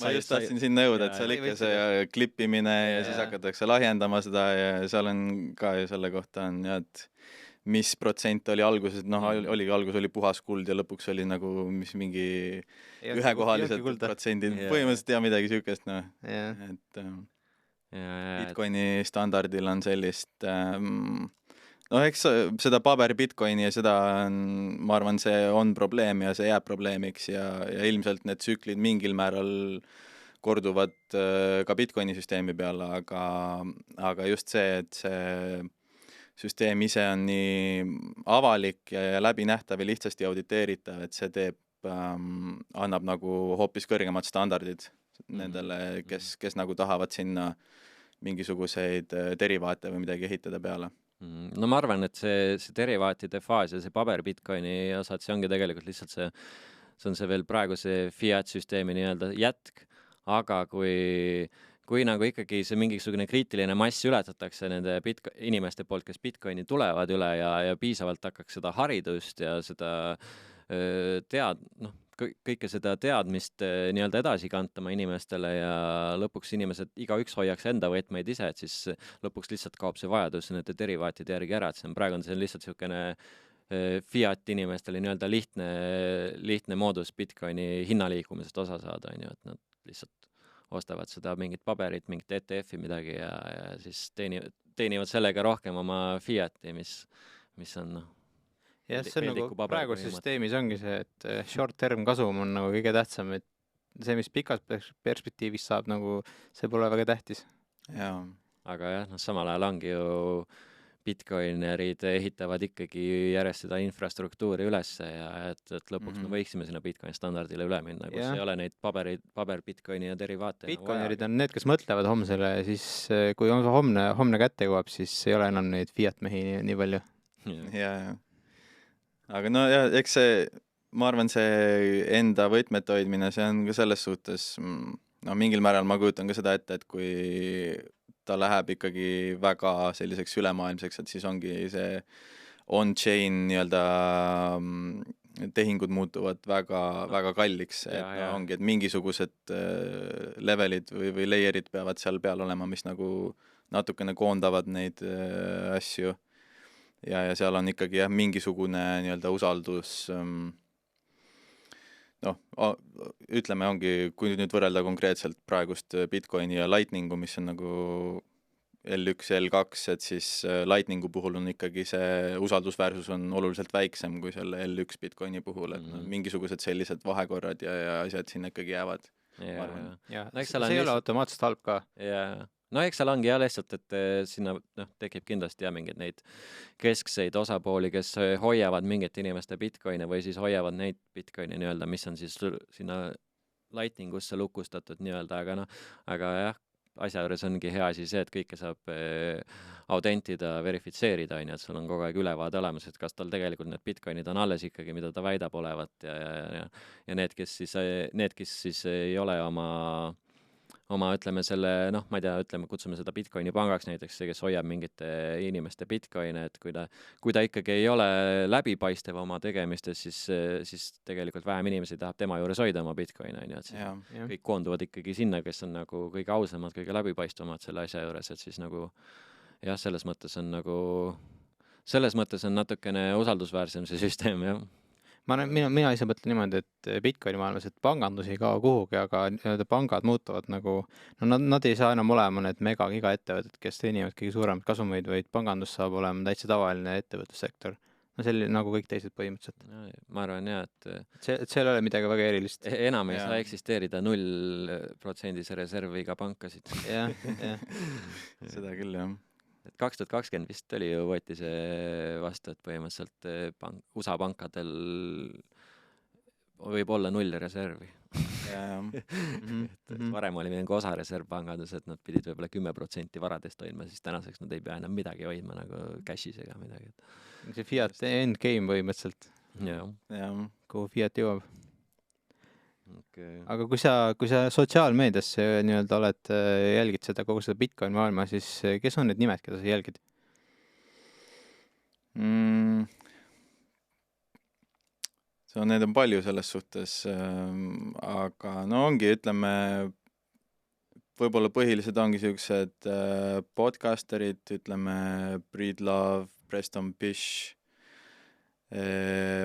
Ma just tahtsin sinna jõuda, et seal ikka see klippimine ja siis hakatakse lahjendama seda ja seal on ka ju selle kohta on et mis protsent oli alguses, algus oli puhas kuld ja lõpuks oli nagu mis mingi ühekohalised protsendid, põhimõtteliselt ja midagi siukest, et Bitcoini standardil on sellist eks seda paber Bitcoini ja seda on, ma arvan, see on probleem ja see jääb probleemiks ja ilmselt need tsüklid mingil määral korduvad ka Bitcoini süsteemi peale, aga just see, et see süsteem ise on nii avalik ja läbinähtav ja lihtsasti auditeeritav, et see annab nagu hoopis kõrgemad standardid nendele, kes nagu tahavad sinna mingisuguseid derivaate või midagi ehitada peale. No ma arvan, et see derivaatide faas ja see paber Bitcoini osad, see ongi tegelikult lihtsalt see on see veel praegu see fiat-süsteemi nii-öelda jätk, aga kui nagu ikkagi see mingisugune kriitiline mass ületatakse nende inimeste poolt, kes Bitcoini tulevad üle ja piisavalt hakkaks seda haridust ja seda kõike seda teadmist nii-öelda edasi kantama inimestele ja lõpuks inimesed, igaüks hoiaks enda võtmeid ise, et siis lõpuks lihtsalt kaob see vajadus nende derivaatide järgi ära, et praegu on see lihtsalt niisugune fiat inimestele nii-öelda lihtne moodus Bitcoini hinnaliikumisest osa saada, on ju, et nad lihtsalt ostavad seda mingit paberit, mingit ETF-i midagi ja siis teenivad sellega rohkem oma fiati, mis on jah, see on nagu praeguses süsteemis ongi see, et short-term kasum on nagu kõige tähtsam, et see, mis pikas perspektiivis saab, nagu see pole väga tähtis. Jaa. Aga jah, samal ajal ongi ju Bitcoinerid ehitavad ikkagi järjest seda infrastruktuuri ülesse ja et lõpuks me võiksime sinna Bitcoin standardile üle minna, kus ei ole neid paber Bitcoini ja derivaate. Bitcoinerid on need, kes mõtlevad homsele, siis kui homne kätte jõuab, siis ei ole enam neid fiat mehi nii palju. Jaa. Aga no ja, eks see, ma arvan, see enda võtmete hoidmine, see on ka selles suhtes, no mingil määral ma kujutan ka seda ette, et kui ta läheb ikkagi väga selliseks ülemaailmseks, et siis ongi see on-chain nii-öelda tehingud muutuvad väga, väga kalliks, et ongi, et mingisugused levelid või layer'id peavad seal peal olema, mis nagu natukene koondavad neid asju ja seal on ikkagi jah, mingisugune nii-öelda usaldus, noh, ütleme ongi, kui nüüd võrrelda konkreetselt praegust Bitcoini ja Lightningu, mis on nagu L1, L2, et siis Lightningu puhul on ikkagi see usaldusväärsus on oluliselt väiksem kui selle L1 Bitcoini puhul, et mingisugused sellised vahekorrad ja asjad sinna ikkagi jäävad. Ja, see ei ole automaatselt halb ka. Jaa. No eks seal ongi jah lihtsalt, et sinna tekib kindlasti mingid neid keskseid osapooli, kes hoiavad mingit inimeste Bitcoini või siis hoiavad neid Bitcoini nii-öelda, mis on siis sinna Lightningusse lukustatud nii-öelda, aga jah, asja juures ongi hea asi see, et kõike saab autentida, verifitseerida, et sul on kogu aeg ülevaade olemas, et kas tal tegelikult need Bitcoinid on alles ikkagi, mida ta väidab olevat ja need, kes siis ei ole oma, ütleme selle, ma ei tea, kutsume seda Bitcoini pangaks näiteks, see, kes hoiab mingite inimeste Bitcoine, et kui ta ikkagi ei ole läbipaistev oma tegemistes, siis tegelikult vähem inimesi tahab tema juures hoida oma Bitcoine, et siis kõik koonduvad ikkagi sinna, kes on nagu kõige ausamad, kõige läbipaistvamad selle asja juures, et siis nagu jah, selles mõttes on natukene usaldusväärsem see süsteem, jah. Mina ise mõtlen niimoodi, et Bitcoini maailmas, et pangandus ei kao kuhugi, aga pangad muutuvad nagu, nad ei saa enam olema need mega-giga ettevõtted, kes teenivad kõige suuremaid kasumeid, vaid pangandus saab olema täitsa tavaline ettevõtlussektor. No selline nagu kõik teised põhimõtteliselt. Ma arvan jah, et seal ei ole midagi väga erilist. Enam ei saa eksisteerida 0% reserviga pankasid. Jah. Seda küll, jah. Et 2020 vist oli ju võeti see vastu, et põhimõtteliselt USA pankadel võib olla 0 reservi. Varem oli mingi osa reservpangandus, et nad pidid võib-olla 10% varadest hoidma, siis tänaseks nad ei pea enam midagi hoidma nagu cash'is ega midagi. See fiat endgame põhimõtteliselt. Jah. Kuhu fiat jõuab. Okay. Aga kui sa sotsiaalmeedias nii-öelda jälgid seda kogu seda Bitcoin maailma, siis kes on need nimed, keda sa jälgid? Need on palju selles suhtes, aga no ongi, ütleme, võib-olla põhilised ongi sellised podcasterid, ütleme Breedlove, Preston Pysh,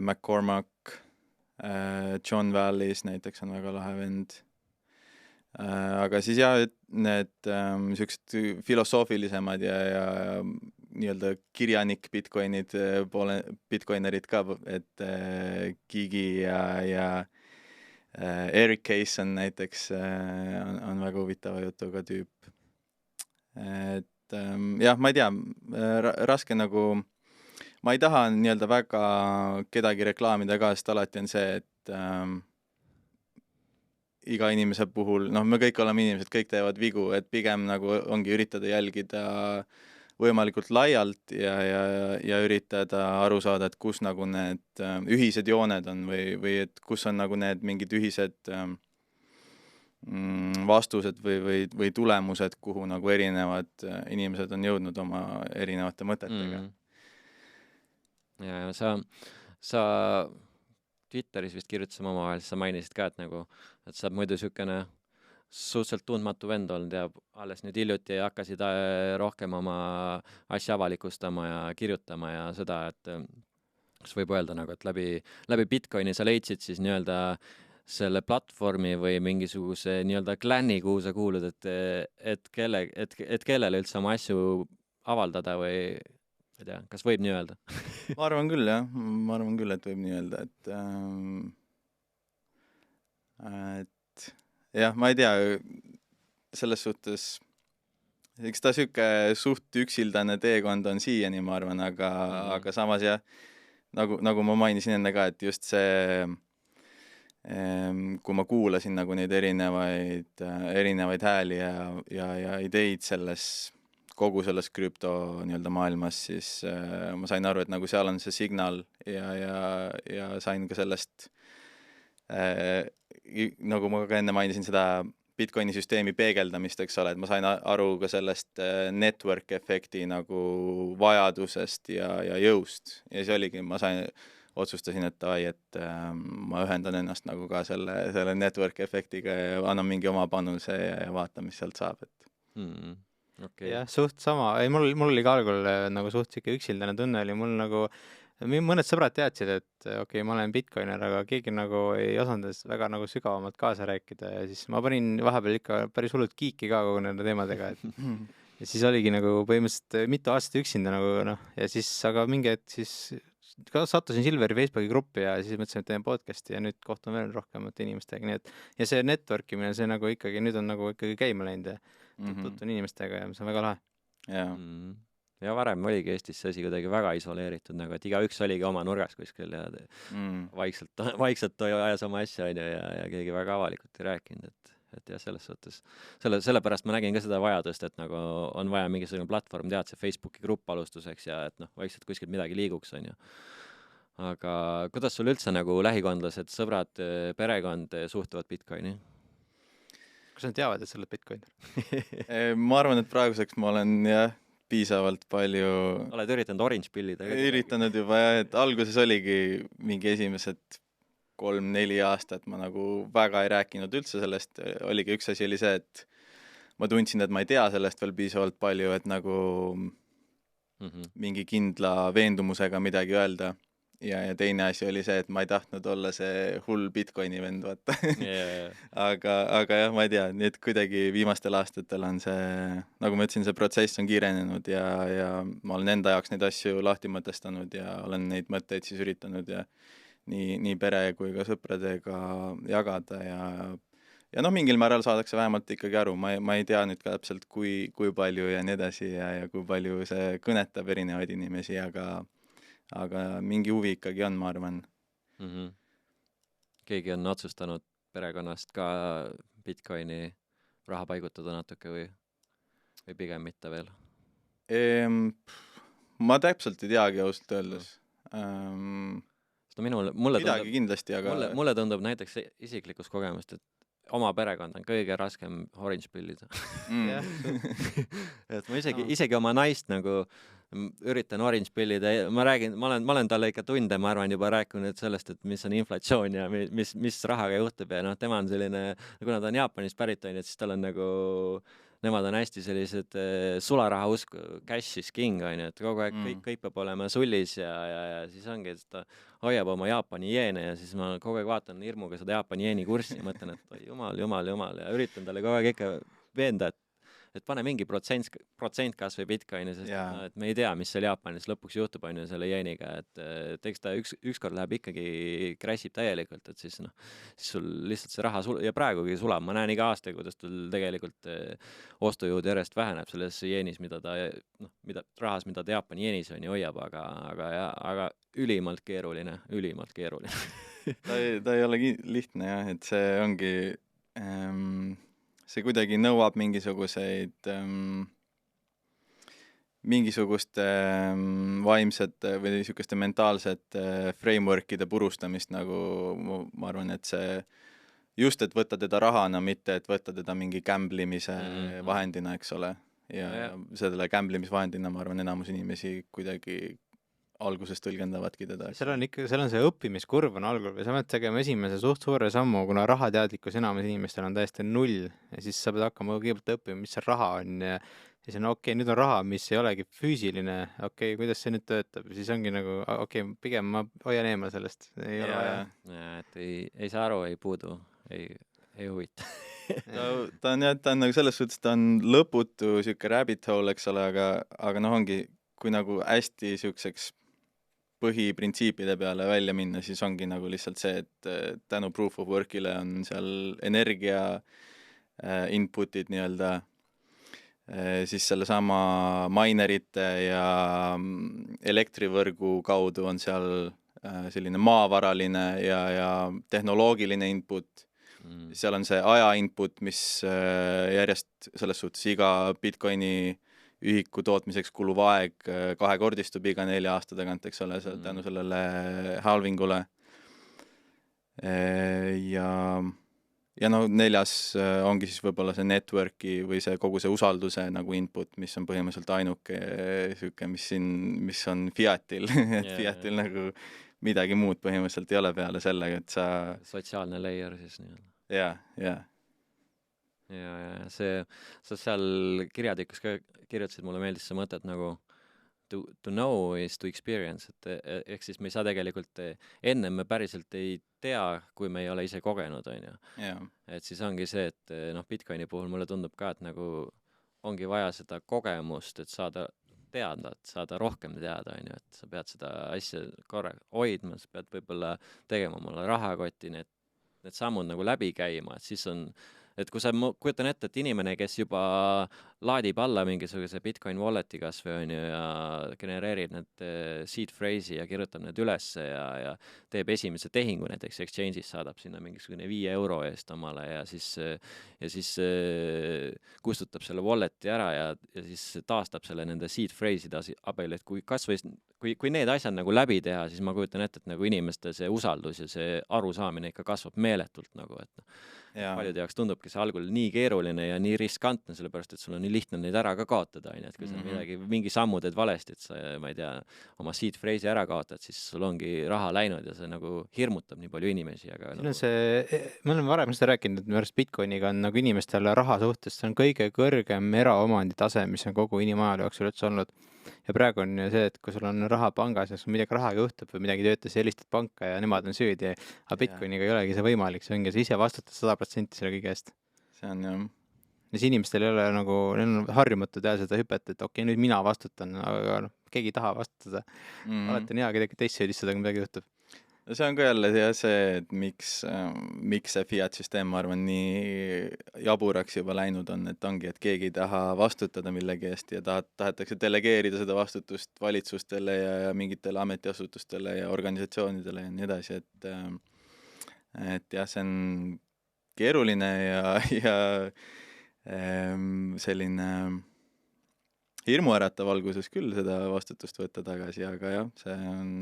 McCormack, John Wallis näiteks on väga lahe vend. Aga siis jah, need sellised filosoofilisemad ja nii-öelda kirjanik Bitcoinerid ka, et Gigi ja Eric Kaysen näiteks on väga huvitava jutuga tüüp. Et jah, ma ei tea, raske nagu ma ei taha nii-öelda väga kedagi reklaamida ka, sest alati on see, et iga inimese puhul, me kõik oleme inimesed, kõik teevad vigu, et pigem nagu ongi üritada jälgida võimalikult laialt ja üritada aru saada, et kus nagu need ühised jooned on või et kus on nagu need mingid ühised vastused või tulemused, kuhu nagu erinevad inimesed on jõudnud oma erinevate mõtetega. Ja sa Twitteris vist kirjutasime omavahel, sa mainisid ka, et sa muidu niisugune suhteliselt tundmatu vend olnud ja alles nüüd hiljuti hakkasid rohkem oma asja avalikustama ja kirjutama ja seda, et kas võib öelda et läbi Bitcoini sa leidsid siis nii-öelda selle platvormi või mingisuguse nii-öelda klanni, kuhu sa kuulud, et kellele üldse oma asju avaldada või ei tea, kas võib nii öelda? ma arvan küll, jah. Ma arvan küll, et võib nii öelda, et jah, ma ei tea, selles suhtes, eks ta sihuke suht üksildane teekond on siiani, ma arvan, aga samas jah, nagu ma mainisin enne ka, et just see, kui ma kuulasin nagu neid erinevaid hääli ja ideid kogu selles krüpto nii-öelda maailmas, siis ma sain aru, et nagu seal on see signaal ja sain ka sellest, nagu ma ka enne mainisin, seda Bitcoini süsteemi peegeldamist, eks ole, et ma sain aru ka sellest network efekti nagu vajadusest ja jõust. Ja see oligi, otsustasin, et ma ühendan ennast nagu ka selle network efektiga ja annan mingi oma panuse ja vaatan, mis sealt saab, Okay. Jah, suht sama, ei mul oli ka algul nagu suht siuke üksildane tunne oli, mul nagu mõned sõbrad teadsid, et okei, ma olen Bitcoiner, aga keegi nagu ei osanud väga nagu sügavamalt kaasa rääkida ja siis ma panin vahepeal ikka päris hullult kiiki ka kogu nende teemadega, et ja siis oligi nagu põhimõtteliselt mitu aastat üksinda nagu ja siis, aga mingi hetk siis ka sattusin Silveri Facebooki gruppi ja siis mõtlesin, et teen podcasti ja nüüd kohtun veel rohkemate inimestega, nii et ja see networkimine, see nagu ikkagi nüüd on nagu ikkagi käima läinud ja tuttun inimestega ja see on väga lahe. Ja varem oligi Eestis see asi kuidagi väga isoleeritud, nagu et igaüks oligi oma nurgas kuskil ja vaikselt ajas oma asja ja keegi väga avalikult ei rääkinud, et jah, selles suhtes. Sellepärast ma nägin ka seda vajadust, et nagu on vaja mingisugune platvorm, tead, see Facebooki grupp alustuseks ja et vaikselt kuskilt midagi liiguks, on ju. Aga kuidas sul üldse nagu lähikondlased, sõbrad, perekond suhtuvad Bitcoini? Kas nad teavad, et sa oled Bitcoiner? Ma arvan, et praeguseks ma olen jah, piisavalt palju... Oled üritanud orange pillida? Üritanud juba jah, et alguses oligi mingi esimesed 3-4 aastat ma nagu väga ei rääkinud üldse sellest. Oligi üks asi oli see, et ma tundsin, et ma ei tea sellest veel piisavalt palju, et nagu mingi kindla veendumusega midagi öelda. Ja teine asi oli see, et ma ei tahtnud olla see hull Bitcoini vend, vaata. aga jah, ma ei tea, nii et kuidagi viimastel aastatel on see, nagu ma ütlesin, see protsess on kiirenenud ja ma olen enda jaoks neid asju lahti mõtestanud ja olen neid mõtteid siis üritanud ja nii pere kui ka sõpradega jagada ja mingil määral saadakse vähemalt ikkagi aru. Ma ei tea nüüd ka täpselt, kui palju ja nii edasi ja kui palju see kõnetab erinevaid inimesi, aga mingi huvi ikkagi on, ma arvan. Keegi on otsustanud perekonnast ka Bitcoini raha paigutada natuke või pigem mitte veel? Ma täpselt ei teagi ausalt öeldes. Midagi kindlasti, aga... Mulle tundub näiteks isiklikust kogemust, et oma perekond on kõige raskem orange pillida. Et ma isegi oma naist nagu üritan orange pillida, ma olen talle ikka tunde, ma arvan, juba rääkinud sellest, et mis on inflatsioon ja mis rahaga juhtub ja tema on selline, kuna ta on Jaapanist pärit, siis tal on nagu, nemad on hästi sellised sularaha usk, cash is king, et kogu aeg kõik peab olema sullis ja siis ongi, et ta hoiab oma Jaapani jeene ja siis ma kogu aeg vaatan hirmuga seda Jaapani jeeni kurssi ja mõtlen, et jumal ja üritan talle kogu aeg ikka veenda, et pane mingi protsent kas või Bitcoini, sest et me ei tea, mis seal Jaapanis lõpuks juhtub on ju selle jeeniga, et eks ta ükskord läheb ikkagi crashib täielikult, et siis sul lihtsalt see raha ja praegugi sulab, ma näen iga aasta, kuidas tal tegelikult ostujõud järjest väheneb selles jeenis, rahas, mida ta Jaapani jeenis on ju hoiab, aga ülimalt keeruline. ta ei ole lihtne jah, et see ongi see kuidagi nõuab mingisuguste vaimsete või niisuguste mentaalsete frameworkide purustamist, nagu ma arvan, et see just, et võtta teda rahana, mitte et võtta teda mingi gamblimise vahendina, eks ole. Ja selle gamblimisvahendina, ma arvan, enamus inimesi kuidagi alguses tõlgendavadki teda. Seal on see õppimiskurv on algul või sa pead tegema esimese suht suure sammu, kuna rahateadlikkus enamus inimestel on täiesti 0 ja siis sa pead hakkama kõigepealt õppima, mis see raha on ja siis on nüüd on raha, mis ei olegi füüsiline, kuidas see nüüd töötab, siis ongi nagu pigem ma hoian eemal sellest, ei ole vaja. Et ei saa aru, ei puudu, ei huvita. ta on nagu selles suhtes, ta on lõputu siuke rabbit hole, eks ole, aga ongi kui nagu hästi siukseks põhiprintsiipide peale välja minna, siis ongi nagu lihtsalt see, et tänu proof of work'ile on seal energia input'id nii-öelda, siis sellesama minerite ja elektrivõrgu kaudu on seal selline maavaraline ja tehnoloogiline input. Seal on see aja input, mis järjest selles suhtes iga Bitcoini ühiku tootmiseks kuluv aeg kahekordistub iga 4 aasta tagant, eks ole, tänu sellele halvingule. Ja no 4. ongi siis võib-olla see networki või see kogu see usalduse nagu input, mis on põhimõtteliselt ainuke süke, mis on Fiatil, et Fiatil nagu midagi muud põhimõtteliselt ei ole peale sellega, et sa... Sotsiaalne layer siis nii. Ja see, sa seal kirjatikus ka kirjutasid, mulle meeldis see mõtet nagu to know is to experience, et ehk siis me ei saa tegelikult, enne me päriselt ei tea, kui me ei ole ise kogenud, on ju. Et siis ongi see, et Bitcoini puhul mulle tundub ka, et nagu ongi vaja seda kogemust, et saada teada, et saada rohkem teada, on ju, et sa pead seda asja korra hoidma, sa pead võib-olla tegema mulle rahakoti, need sammud nagu läbi käima, et siis on, et kui sa kujutan ette, et inimene, kes juba laadib alla mingisuguse Bitcoin wallet'i kas või on ju ja genereerib need seed phrase'i ja kirjutab need ülesse ja teeb esimese tehingu näiteks exchange'is, saadab sinna mingisugune 5 euro eest omale ja siis kustutab selle wallet'i ära ja siis taastab selle nende seed phrase'ide abil, et kui kui need asjad nagu läbi teha, siis ma kujutan ette, et nagu inimeste see usaldus ja see arusaamine ikka kasvab meeletult nagu, et paljude jaoks tundubki see algul nii keeruline ja nii riskantne, sellepärast, et sul on nii lihtne neid ära ka kaotada, et kui sa mingi sammu teed valesti, et sa, ma ei tea, oma seed phrase'i ära kaotad, siis sul ongi raha läinud ja see nagu hirmutab nii palju inimesi, aga nagu... me oleme varem seda rääkinud, et minu arust Bitcoiniga on nagu inimestele raha suhtes, see on kõige kõrgem eraomandi tase, mis on kogu inimajalu jooksul üldse olnud. Ja praegu on see, et kui sul on raha pangas ja sul midagi rahaga juhtub või midagi töötas, helistad panka ja nemad on süüdi, aga Bitcoiniga ei olegi see võimalik, see ongi, sa ise vastutad 100% selle kõige eest. See on jah. Ja siis inimestel ei ole nagu, neil on harjumatu teha seda hüpet, et okei, nüüd mina vastutan, aga keegi ei taha vastutada. Alati on hea kedagi teist süüdistada, kui midagi juhtub. See on ka jälle see, et miks see fiat-süsteem, ma arvan, nii jaburaks juba läinud on, et ongi, et keegi ei taha vastutada millegi eest ja tahetakse delegeerida seda vastutust valitsustele ja mingitele ametiasutustele ja organisatsioonidele ja nii edasi, et jah, see on keeruline ja selline hirmuäratav valguses küll seda vastutust võtta tagasi, aga jah, see on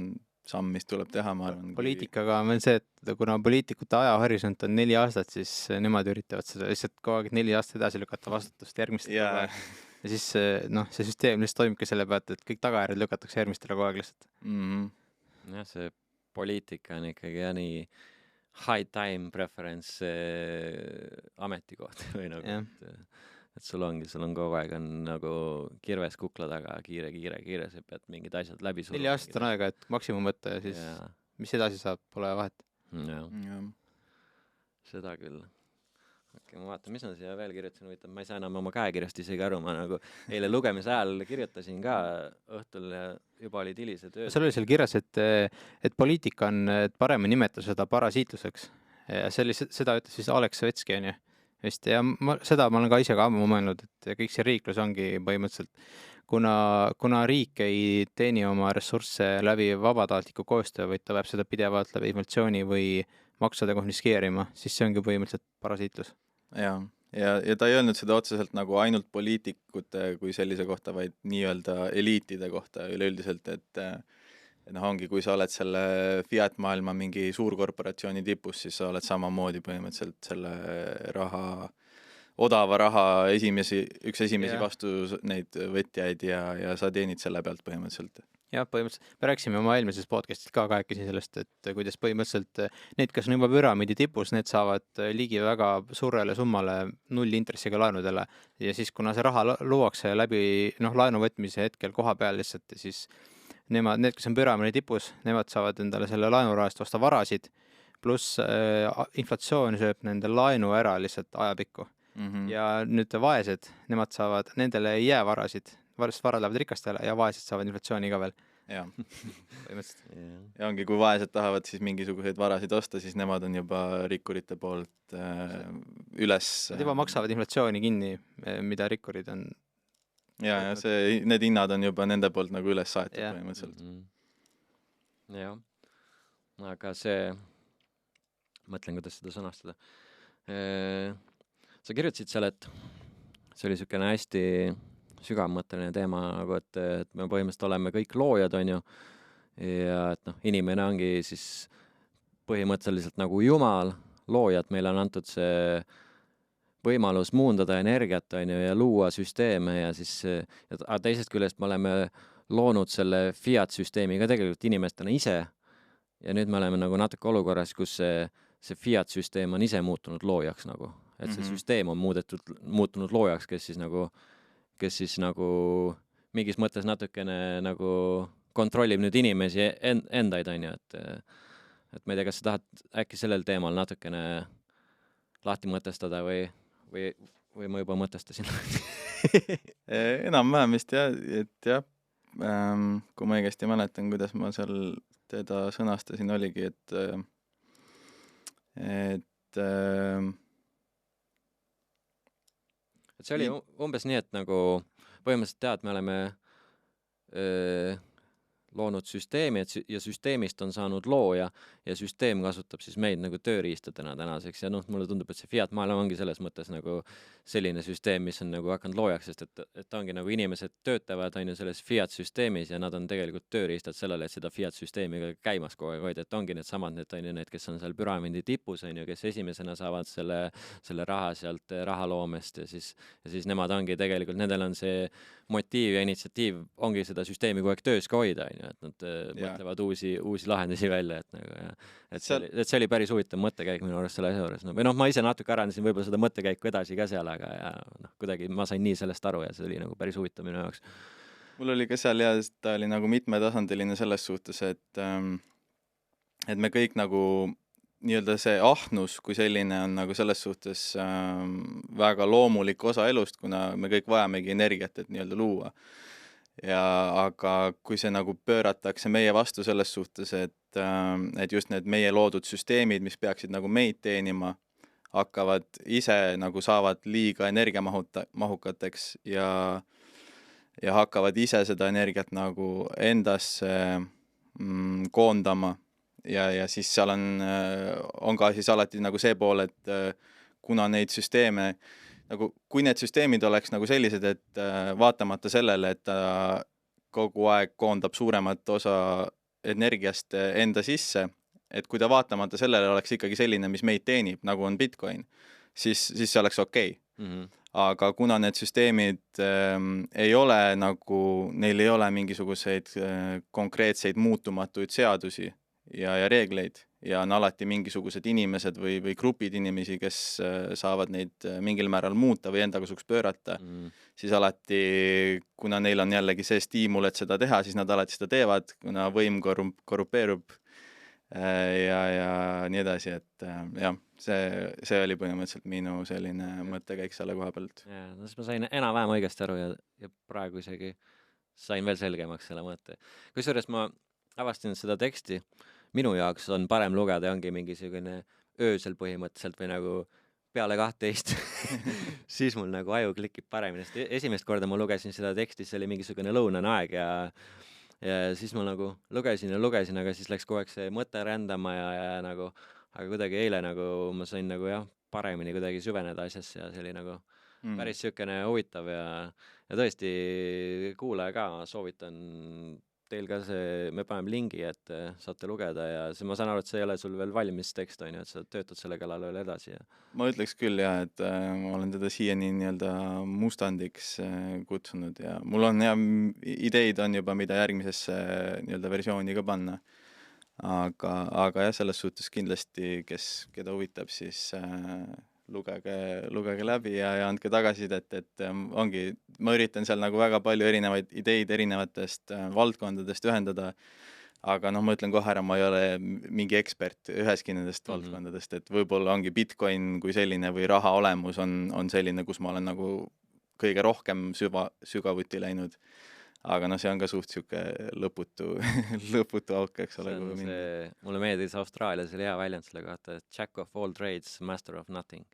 samm, mis tuleb teha, ma arvan. Poliitikaga on veel see, et kuna poliitikute ajahorisont on 4 aastat, siis nemad üritavad seda lihtsalt kogu aeg 4 aastat edasi lükata vastutust järgmistele kogu aeg. Ja siis see süsteem lihtsalt toimibki selle pealt, et kõik tagajärjed lükatakse järgmistele kogu aeg lihtsalt. Jah, see poliitika on ikkagi nii high time preference ametikoht või nagu, et sul on kogu aeg on nagu kirves kukla taga, kiire, sa pead mingid asjad läbi sulle. 4 aastat on aega, et maksimum võtta ja siis mis edasi saab, pole vahet. Seda küll. Okei, ma vaatan, mis on siia veel kirjutasin, huvitav, ma ei saa enam oma käekirjast isegi aru, ma nagu eile lugemise ajal kirjutasin ka õhtul ja juba olid hilised ööd. Seal oli seal kirjas, et poliitika on, et paremini nimetada seda parasiitluseks. Ja seda ütles siis Alex Vetski, on ju. Ja seda ma olen ka ise ka ammu mõelnud, et kõik see riiklus ongi põhimõtteliselt, kuna riik ei teeni oma ressursse läbi vabatahtliku koostöö, vaid ta peab seda pidevalt läbi inflatsiooni või maksude konfiskeerima, siis see ongi põhimõtteliselt parasiitlus. Ja ta ei öelnud seda otseselt nagu ainult poliitikute kui sellise kohta, vaid nii-öelda eliitide kohta üleüldiselt, et ongi, kui sa oled selle fiat maailma mingi suurkorporatsiooni tipus, siis sa oled samamoodi põhimõtteliselt selle odava raha üks esimesi vastu neid võtjaid ja sa teenid selle pealt põhimõtteliselt. Jah, põhimõtteliselt. Me rääksime oma eelmises podcastis ka rääkisin sellest, et kuidas põhimõtteliselt need, kes on juba püramiidi tipus, need saavad ligi väga suurele summale 0 intressiga laenudele ja siis, kuna see raha luuakse läbi laenu võtmise hetkel koha peal lihtsalt, siis need, kes on püramiidi tipus, nemad saavad endale selle laenurahast osta varasid, pluss inflatsioon sööb nende laenu ära lihtsalt ajapikku. Ja nüüd vaesed, nemad saavad, nendele ei jää varasid, varad lähevad rikastele ja vaesed saavad inflatsiooni ka veel. Jah. Põhimõtteliselt. Ja ongi, kui vaesed tahavad siis mingisuguseid varasid osta, siis nemad on juba rikkurite poolt üles. Nad juba maksavad inflatsiooni kinni, mida rikkurid on. Ja need hinnad on juba nende poolt nagu üles saetud põhimõtteliselt. Jah. Aga see, mõtlen, kuidas seda sõnastada. Sa kirjutasid seal, et see oli niisugune hästi sügavmõtteline teema, nagu et me põhimõtteliselt oleme kõik loojad, on ju, ja et inimene ongi siis põhimõtteliselt nagu jumal, loojad, meile on antud see võimalus muundada energiat, on ju, ja luua süsteeme ja siis, aga teisest küljest me oleme loonud selle fiat-süsteemi ka tegelikult inimestena ise ja nüüd me oleme nagu natuke olukorras, kus see fiat-süsteem on ise muutunud loojaks nagu, et see süsteem on muutunud loojaks, kes siis nagu mingis mõttes natukene nagu kontrollib nüüd inimesi endaid, on ju, et ma ei tea, kas sa tahad äkki sellel teemal natukene lahti mõtestada või ma juba mõtestasin? Enam-vähem vist et jah, kui ma õigesti mäletan, kuidas ma seal teda sõnastasin, oligi, et see oli umbes nii, et nagu põhimõtteliselt tead, me oleme loonud süsteemi ja süsteemist on saanud looja ja süsteem kasutab siis meid nagu tööriistadena tänaseks ja mulle tundub, et see fiat maailm ongi selles mõttes nagu selline süsteem, mis on nagu hakanud loojaks, sest et ongi nagu inimesed töötavad on ju selles fiat süsteemis ja nad on tegelikult tööriistad sellele, et seda fiat süsteemi ka käimas kogu aeg hoida, et ongi need samad need, kes on seal püramiidi tipus on ju, kes esimesena saavad selle raha sealt rahaloomest ja siis nemad ongi tegelikult, nendel on see motiiv ja initsiatiiv ongi seda süsteemi kogu aeg töös ka hoida, on ju, et nad mõtlevad uusi lahendusi välja, et see oli päris huvitav mõttekäik minu arust selle asja juures. Või ma ise natuke arendasin võib-olla seda mõttekäiku edasi ka seal, aga kuidagi ma sain nii sellest aru ja see oli nagu päris huvitav minu jaoks. Mul oli ka seal ta oli nagu mitmetasandiline selles suhtes, et me kõik nagu nii-öelda see ahnus kui selline on nagu selles suhtes väga loomulik osa elust, kuna me kõik vajamegi energiat, et nii-öelda luua. Aga kui see nagu pööratakse meie vastu selles suhtes, et just need meie loodud süsteemid, mis peaksid nagu meid teenima, hakkavad ise nagu saavad liiga energiamahukateks ja hakkavad ise seda energiat nagu endasse koondama. Ja siis seal on ka siis alati nagu see pool, et kuna neid süsteeme, nagu kui need süsteemid oleks nagu sellised, et vaatamata sellele, et ta kogu aeg koondab suuremat osa energiast enda sisse, et kui ta vaatamata sellele oleks ikkagi selline, mis meid teenib, nagu on Bitcoin, siis see oleks okei. Aga kuna need süsteemid ei ole nagu, neil ei ole mingisuguseid konkreetseid muutumatuid seadusi ja reegleid ja on alati mingisugused inimesed või grupid inimesi, kes saavad neid mingil määral muuta või enda kasuks pöörata, siis alati, kuna neil on jällegi see stiimul, et seda teha, siis nad alati seda teevad, kuna võim korrupeerub ja nii edasi, et jah, see oli põhimõtteliselt minu selline mõttekäik selle koha pealt. Siis ma sain enam-vähem õigesti aru ja praegu isegi sain veel selgemaks selle mõtte. Kusjuures ma avastasin seda teksti, minu jaoks on parem lugeda ja ongi mingisugune öösel põhimõtteliselt või nagu peale 12, siis mul nagu aju klikib paremini, sest esimest korda ma lugesin seda teksti, see oli mingisugune lõunane aeg ja siis ma nagu lugesin, aga siis läks kogu aeg see mõte rändama ja nagu, aga kuidagi eile nagu ma sain nagu jah, paremini kuidagi süveneda asjasse ja see oli nagu päris niisugune huvitav ja tõesti kuulaja ka soovitan teil ka see, me paneme lingi, et saate lugeda ja see, ma saan aru, et see ei ole sul veel valmis tekst, on ju, et sa töötad selle kallal veel edasi. Ma ütleks küll jah, et ma olen teda siiani nii-öelda mustandiks kutsunud ja mul on ideid on juba, mida järgmisesse nii-öelda versiooni ka panna. Aga jah, selles suhtes kindlasti, keda huvitab, siis lugege läbi ja andke tagasisidet, et ongi, ma üritan seal nagu väga palju erinevaid ideid erinevatest valdkondadest ühendada, aga ma ütlen kohe ära, ma ei ole mingi ekspert üheski nendest valdkondadest, et võib-olla ongi Bitcoin kui selline või raha olemus on selline, kus ma olen nagu kõige rohkem sügavuti läinud. Aga no see on ka suht siuke lõputu auk, eks ole. Mulle meeldis Austraalias oli hea väljend selle kohta, et Jack of all trades, master of nothing.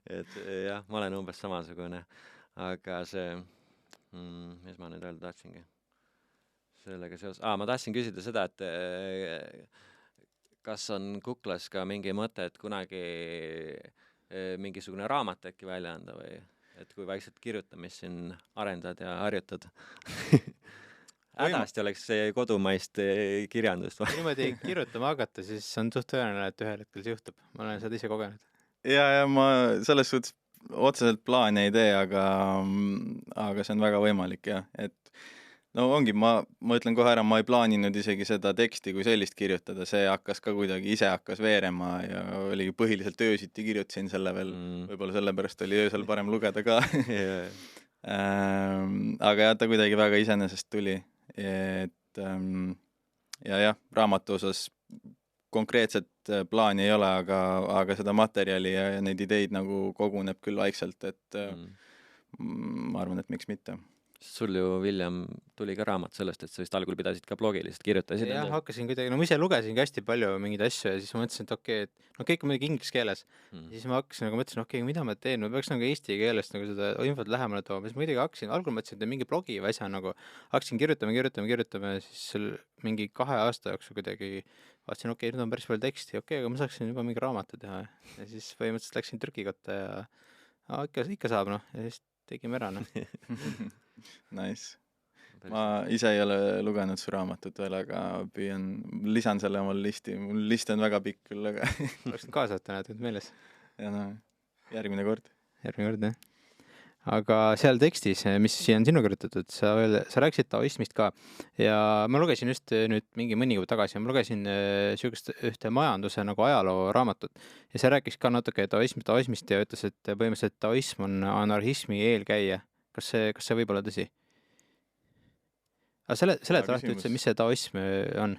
et jah, ma olen umbes samasugune, aga see, mis ma nüüd öelda tahtsingi? Sellega seoses, ma tahtsin küsida seda, et kas on kuklas ka mingi mõte, et kunagi mingisugune raamat äkki välja anda või et kui vaikselt kirjutamist siin arendad ja harjutad. Hädasti oleks see kodumaist kirjandust. Niimoodi kirjutama hakata, siis on suht tõenäoline, et ühel hetkel see juhtub. Ma olen seda ise kogenud. Ja ma selles suhtes otseselt plaani ei tee, aga see on väga võimalik, jah. Et no ongi, ma ütlen kohe ära, ma ei plaaninud isegi seda teksti kui sellist kirjutada, see hakkas ka kuidagi ise hakkas veerema ja oligi põhiliselt öösiti kirjutasin selle veel, võib-olla sellepärast oli öösel parem lugeda ka. Aga jah, ta kuidagi väga iseenesest tuli, et ja raamatu osas konkreetset plaani ei ole, aga seda materjali ja neid ideid nagu koguneb küll vaikselt, et ma arvan, et miks mitte. Sul ju, William, tuli ka raamat sellest, et sa vist algul pidasid ka blogi lihtsalt kirjutasid. Jah, hakkasin kuidagi, no ma ise lugesingi hästi palju mingeid asju ja siis ma mõtlesin, et okei, et no kõik on muidugi inglise keeles. Siis ma hakkasin nagu mõtlesin, okei, mida ma teen, ma peaks nagu eesti keelest nagu seda infot lähemale tooma. Siis ma muidugi hakkasin, algul mõtlesin, et mingi blogi või asja nagu hakkasin kirjutama ja siis mingi 2 aasta jooksul kuidagi vaatasin, okei, nüüd on päris palju teksti, okei, aga ma saaksin juba mingi raamatu teha. Ja siis põhimõtteliselt läksin trükikotta ja ikka saab, noh, ja siis tegime ära, noh. Nice. Ma ise ei ole lugenud su raamatut veel, aga lisan selle omal listi. Mul list on väga pikk küll, aga oleks kaasa võtta, näed meeles. Ja no, järgmine kord, jah. Aga seal tekstis, mis siia on sinu kirjutatud, sa rääkisid taoismist ka ja ma lugesin just nüüd mõni kuu tagasi, ma lugesin ühte majanduse nagu ajaloo raamatut ja see rääkis ka natuke taoismist ja ütles, et põhimõtteliselt taoism on anarhismi eelkäija. Kas see võib olla tõsi? Aga seleta lahti üldse, mis see taoism on?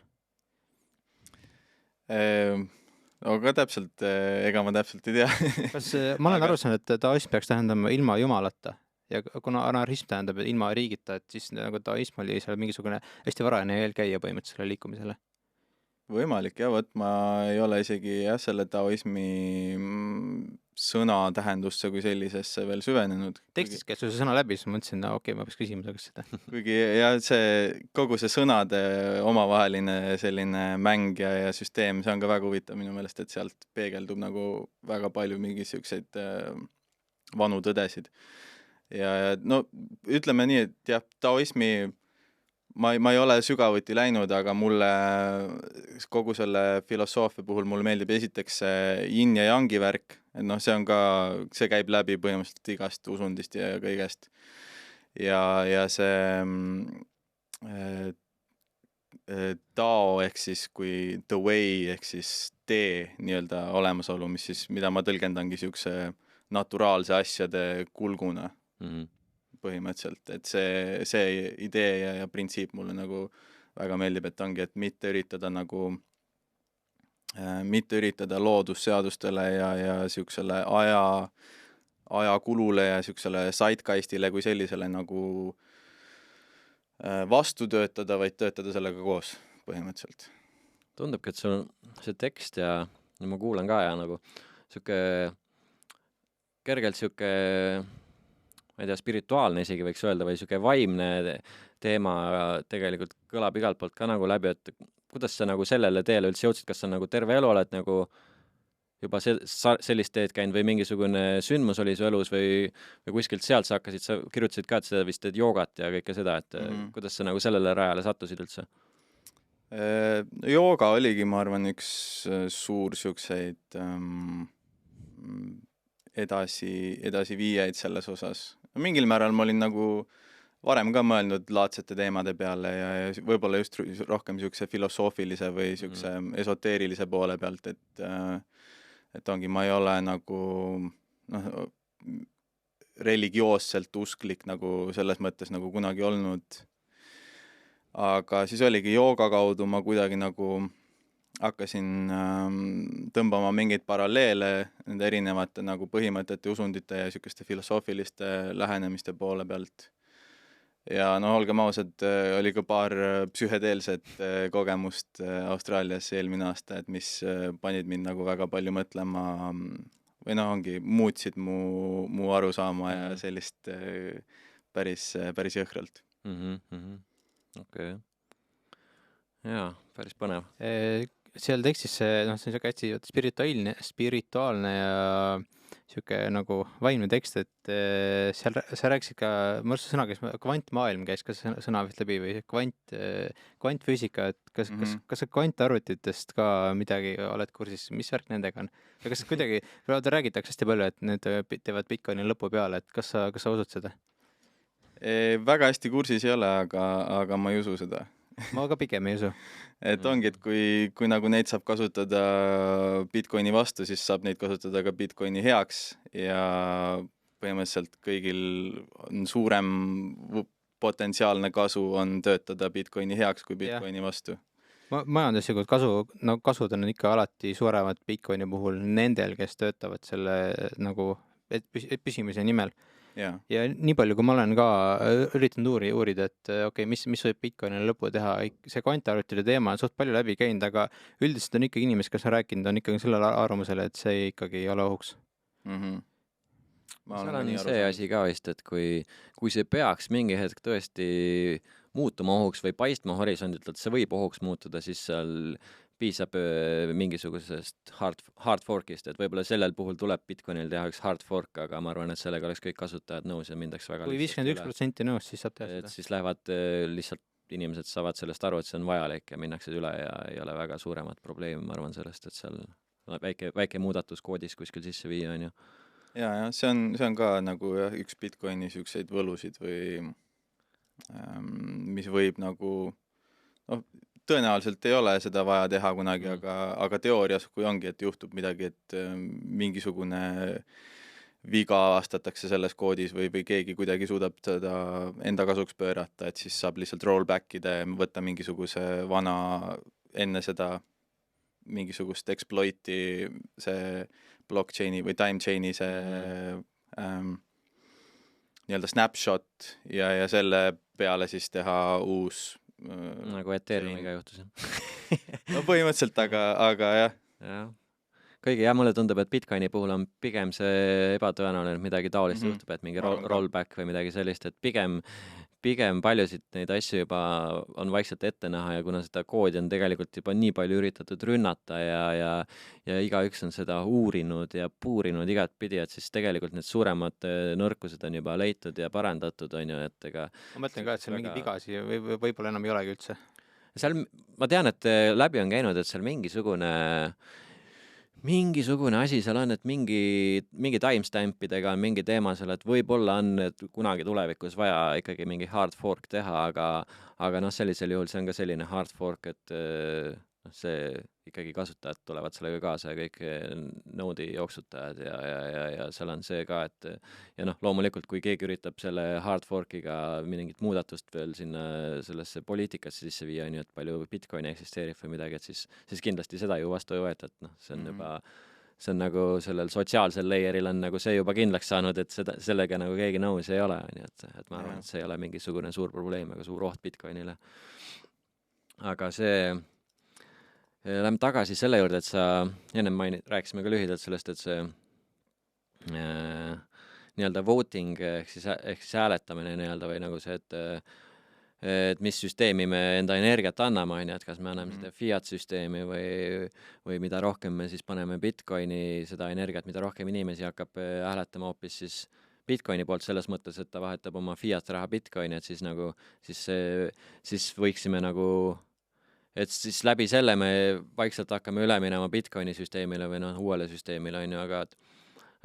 Aga täpselt, ega ma täpselt ei tea. Kas ma olen aru saanud, et taoism peaks tähendama ilma jumalata ja kuna anarhism tähendab ilma riigita, et siis nagu taoism oli seal mingisugune hästi varajane eelkäija põhimõtteliselt selle liikumisele? Võimalik, jah, ma ei ole isegi selle taoismi sõna tähendusse kui sellisesse veel süvenenud. Tekstis käis see sõna läbi, siis ma mõtlesin, okei, ma peaks küsima tagasi seda. Kuigi jah, kogu see sõnade omavaheline selline mäng ja süsteem, see on ka väga huvitav minu meelest, et sealt peegeldub nagu väga palju mingi selliseid vanu tõdesid. Ja no ütleme nii, et jah, taoismi ma ei ole sügavuti läinud, aga mulle kogu selle filosoofia puhul mulle meeldib esiteks yin ja yangi värk, et noh, see käib läbi põhimõtteliselt igast usundist ja kõigest. Ja see tao ehk siis kui the way ehk siis tee nii-öelda olemasolu, mida ma tõlgendangi siukse naturaalse asjade kulguna. Põhimõtteliselt, et see idee ja printsiip mulle nagu väga meeldib, et ongi, et mitte üritada loodusseadustele ja siuksele ajakulule ja siuksele zeitgeistile kui sellisele nagu vastu töötada, vaid töötada sellega koos põhimõtteliselt. Tundubki, et sul see tekst ja ma kuulan ka ja nagu siuke kergelt siuke ma ei tea, spirituaalne isegi võiks öelda või siuke vaimne teema tegelikult kõlab igalt poolt ka nagu läbi, et kuidas sa nagu sellele teele üldse jõudsid, kas sa nagu terve elu oled nagu juba sellist teed käinud või mingisugune sündmus oli su elus või kuskilt sealt sa hakkasid, sa kirjutasid ka, et sa vist teed joogat ja kõike seda, et kuidas sa nagu sellele rajale sattusid üldse? Jooga oligi, ma arvan, üks suur siukseid edasi viijaid selles osas. Mingil määral ma olin nagu varem ka mõelnud laadsete teemade peale ja võib-olla just rohkem siukse filosoofilise või siukse esoteerilise poole pealt, et ongi, ma ei ole nagu religioosselt usklik nagu selles mõttes nagu kunagi olnud. Aga siis oligi jooga kaudu ma kuidagi nagu hakkasin tõmbama mingeid paralleele nende erinevate nagu põhimõtete, usundite ja niisuguste filosoofiliste lähenemiste poole pealt. Ja olgem ausad, oli ka paar psühhedeelset kogemust Austraalias eelmine aasta, et mis panid mind nagu väga palju mõtlema või ongi, muutsid mu arusaama ja sellist päris jõhkralt. Okei. Jaa, päris põnev. Seal tekstis see on siuke hästi spirituaalne ja siuke nagu vaimne tekst, et seal sa rääkisid ka, ma arvan, sõna käis, kvantmaailm käis ka sõna vist läbi või kvantfüüsika, et kas sa kvantarvutitest ka midagi oled kursis, mis värk nendega on? Ja kas kuidagi, räägitakse hästi palju, et need teevad Bitcoini lõpu peale, et kas sa usud seda? Väga hästi kursis ei ole, aga ma ei usu seda. Ma ka pigem ei usu. Et ongi, et kui nagu neid saab kasutada Bitcoini vastu, siis saab neid kasutada ka Bitcoini heaks ja põhimõtteliselt kõigil on suurem potentsiaalne kasu on töötada Bitcoini heaks kui Bitcoini vastu. Majanduslikult kasud on ikka alati suuremad Bitcoini puhul nendel, kes töötavad selle nagu püsimise nimel. Ja nii palju, kui ma olen ka üritanud uurida, et mis võib Bitcoinile lõpu teha, see kvantarvutide teema on suht palju läbi käinud, aga üldiselt on ikkagi inimesed, kes on rääkinud, on ikkagi sellele arvamusele, et see ikkagi ei ole ohuks. Seal on see asi ka vist, et kui see peaks mingi hetk tõesti muutuma ohuks või paistma horisondilt, et see võib ohuks muutuda, siis seal piisab mingisugusest hard forkist, et võib-olla sellel puhul tuleb Bitcoinil teha üks hard fork, aga ma arvan, et sellega oleks kõik kasutajad nõus ja mindaks väga kui 51% nõus, siis saab teha seda. Siis lähevad lihtsalt, inimesed saavad sellest aru, et see on vajalik ja minnakse üle ja ei ole väga suuremat probleemi, ma arvan sellest, et seal väike muudatus koodis kuskil sisse viia, on ju. Ja see on ka nagu üks Bitcoini siukseid võlusid või mis võib nagu tõenäoliselt ei ole seda vaja teha kunagi, aga teoorias, kui ongi, et juhtub midagi, et mingisugune viga avastatakse selles koodis või keegi kuidagi suudab seda enda kasuks pöörata, et siis saab lihtsalt rollback'ida ja võtta mingisuguse vana enne seda mingisugust exploiti see blockchaini või timechaini see nii-öelda snapshot ja selle peale siis teha uus nagu Ethereumiga juhtus. No põhimõtteliselt, aga jah. Mulle tundub, et Bitcoini puhul on pigem see ebatõenäoline, et midagi taolist juhtub, et mingi rollback või midagi sellist, et pigem paljusid neid asju juba on vaikselt ette näha ja kuna seda koodi on tegelikult juba nii palju üritatud rünnata ja igaüks on seda uurinud ja puurinud igat pidi, et siis tegelikult need suuremad nõrkused on juba leitud ja parandatud, on ju, et ega... Ma mõtlen ka, et seal mingi vigasi võib-olla enam ei olegi üldse. Seal, ma tean, et läbi on käinud, et seal mingisugune asi seal on, et mingi timestampidega on mingi teema seal, et võib-olla on kunagi tulevikus vaja ikkagi mingi hard fork teha, aga sellisel juhul see on ka selline hard fork, et see ikkagi kasutajad tulevad sellega kaasa ja kõik node'i jooksutajad ja seal on see ka, et ja loomulikult, kui keegi üritab selle hard fork'iga mingit muudatust veel sinna sellesse poliitikasse sisse viia, et palju Bitcoini eksisteerib või midagi, et siis kindlasti seda ju vastu ei võeta, et see on juba see on nagu sellel sotsiaalsel layer'il on nagu see juba kindlaks saanud, et sellega nagu keegi nõus ei ole, et ma arvan, et see ei ole mingisugune suur probleem, aga suur oht Bitcoinile. Aga lähme tagasi selle juurde, et sa ennem rääkisime ka lühidalt sellest, et see nii-öelda voting ehk siis hääletamine nii-öelda või nagu see, et mis süsteemi me enda energiat anname, et kas me anname seda fiat-süsteemi või mida rohkem me siis paneme Bitcoini seda energiat, mida rohkem inimesi hakkab hääletama hoopis siis Bitcoini poolt selles mõttes, et ta vahetab oma fiat-raha Bitcoini, et siis võiksime nagu et siis läbi selle me vaikselt hakkame üle minema Bitcoini süsteemile või uuele süsteemile, on ju,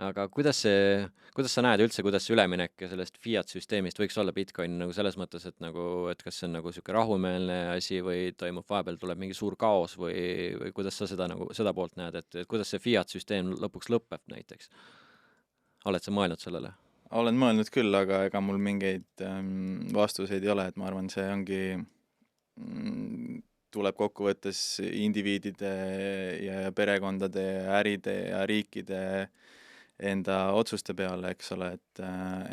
aga kuidas sa näed üldse, kuidas see üleminek sellest fiat-süsteemist võiks olla Bitcoini nagu selles mõttes, et kas see on nagu siuke rahumeelne asi või toimub vahepeal tuleb mingi suur kaos või kuidas sa seda poolt näed, et kuidas see fiat-süsteem lõpuks lõpeb näiteks? Oled sa mõelnud sellele? Olen mõelnud küll, aga ega mul mingeid vastuseid ei ole, et ma arvan, see ongi tuleb kokkuvõttes indiviidide ja perekondade ja äride ja riikide enda otsuste peale, eks ole,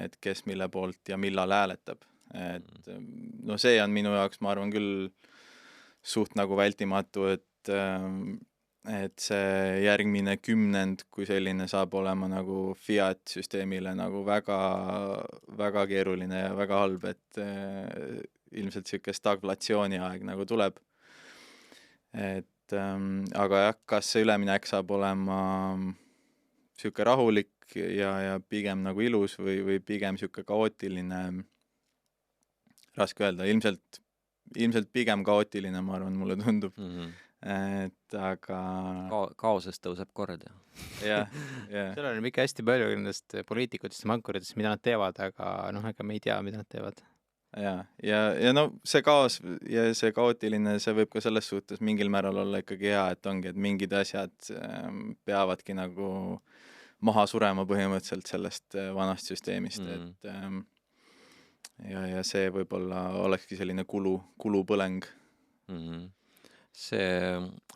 et kes mille poolt ja millal hääletab. Et no see on minu jaoks, ma arvan küll, suht nagu vältimatu, et see järgmine 10, kui selline saab olema nagu fiat-süsteemile nagu väga, väga keeruline ja väga halb, et ilmselt siuke stagflatsiooni aeg nagu tuleb. Et aga jah, kas see üleminek saab olema siuke rahulik ja pigem nagu ilus või pigem siuke kaootiline, raske öelda, ilmselt pigem kaootiline, ma arvan, mulle tundub. Et aga kaosest tõuseb kord jah. Seal on ikka hästi palju nendest poliitikutest ja mankuritest, mida nad teevad, aga ega me ei tea, mida nad teevad. Ja no see kaos ja see kaootiline, see võib ka selles suhtes mingil määral olla ikkagi hea, et ongi, et mingid asjad peavadki nagu maha surema põhimõtteliselt sellest vanast süsteemist, et ja see võib-olla olekski selline kulupõleng. See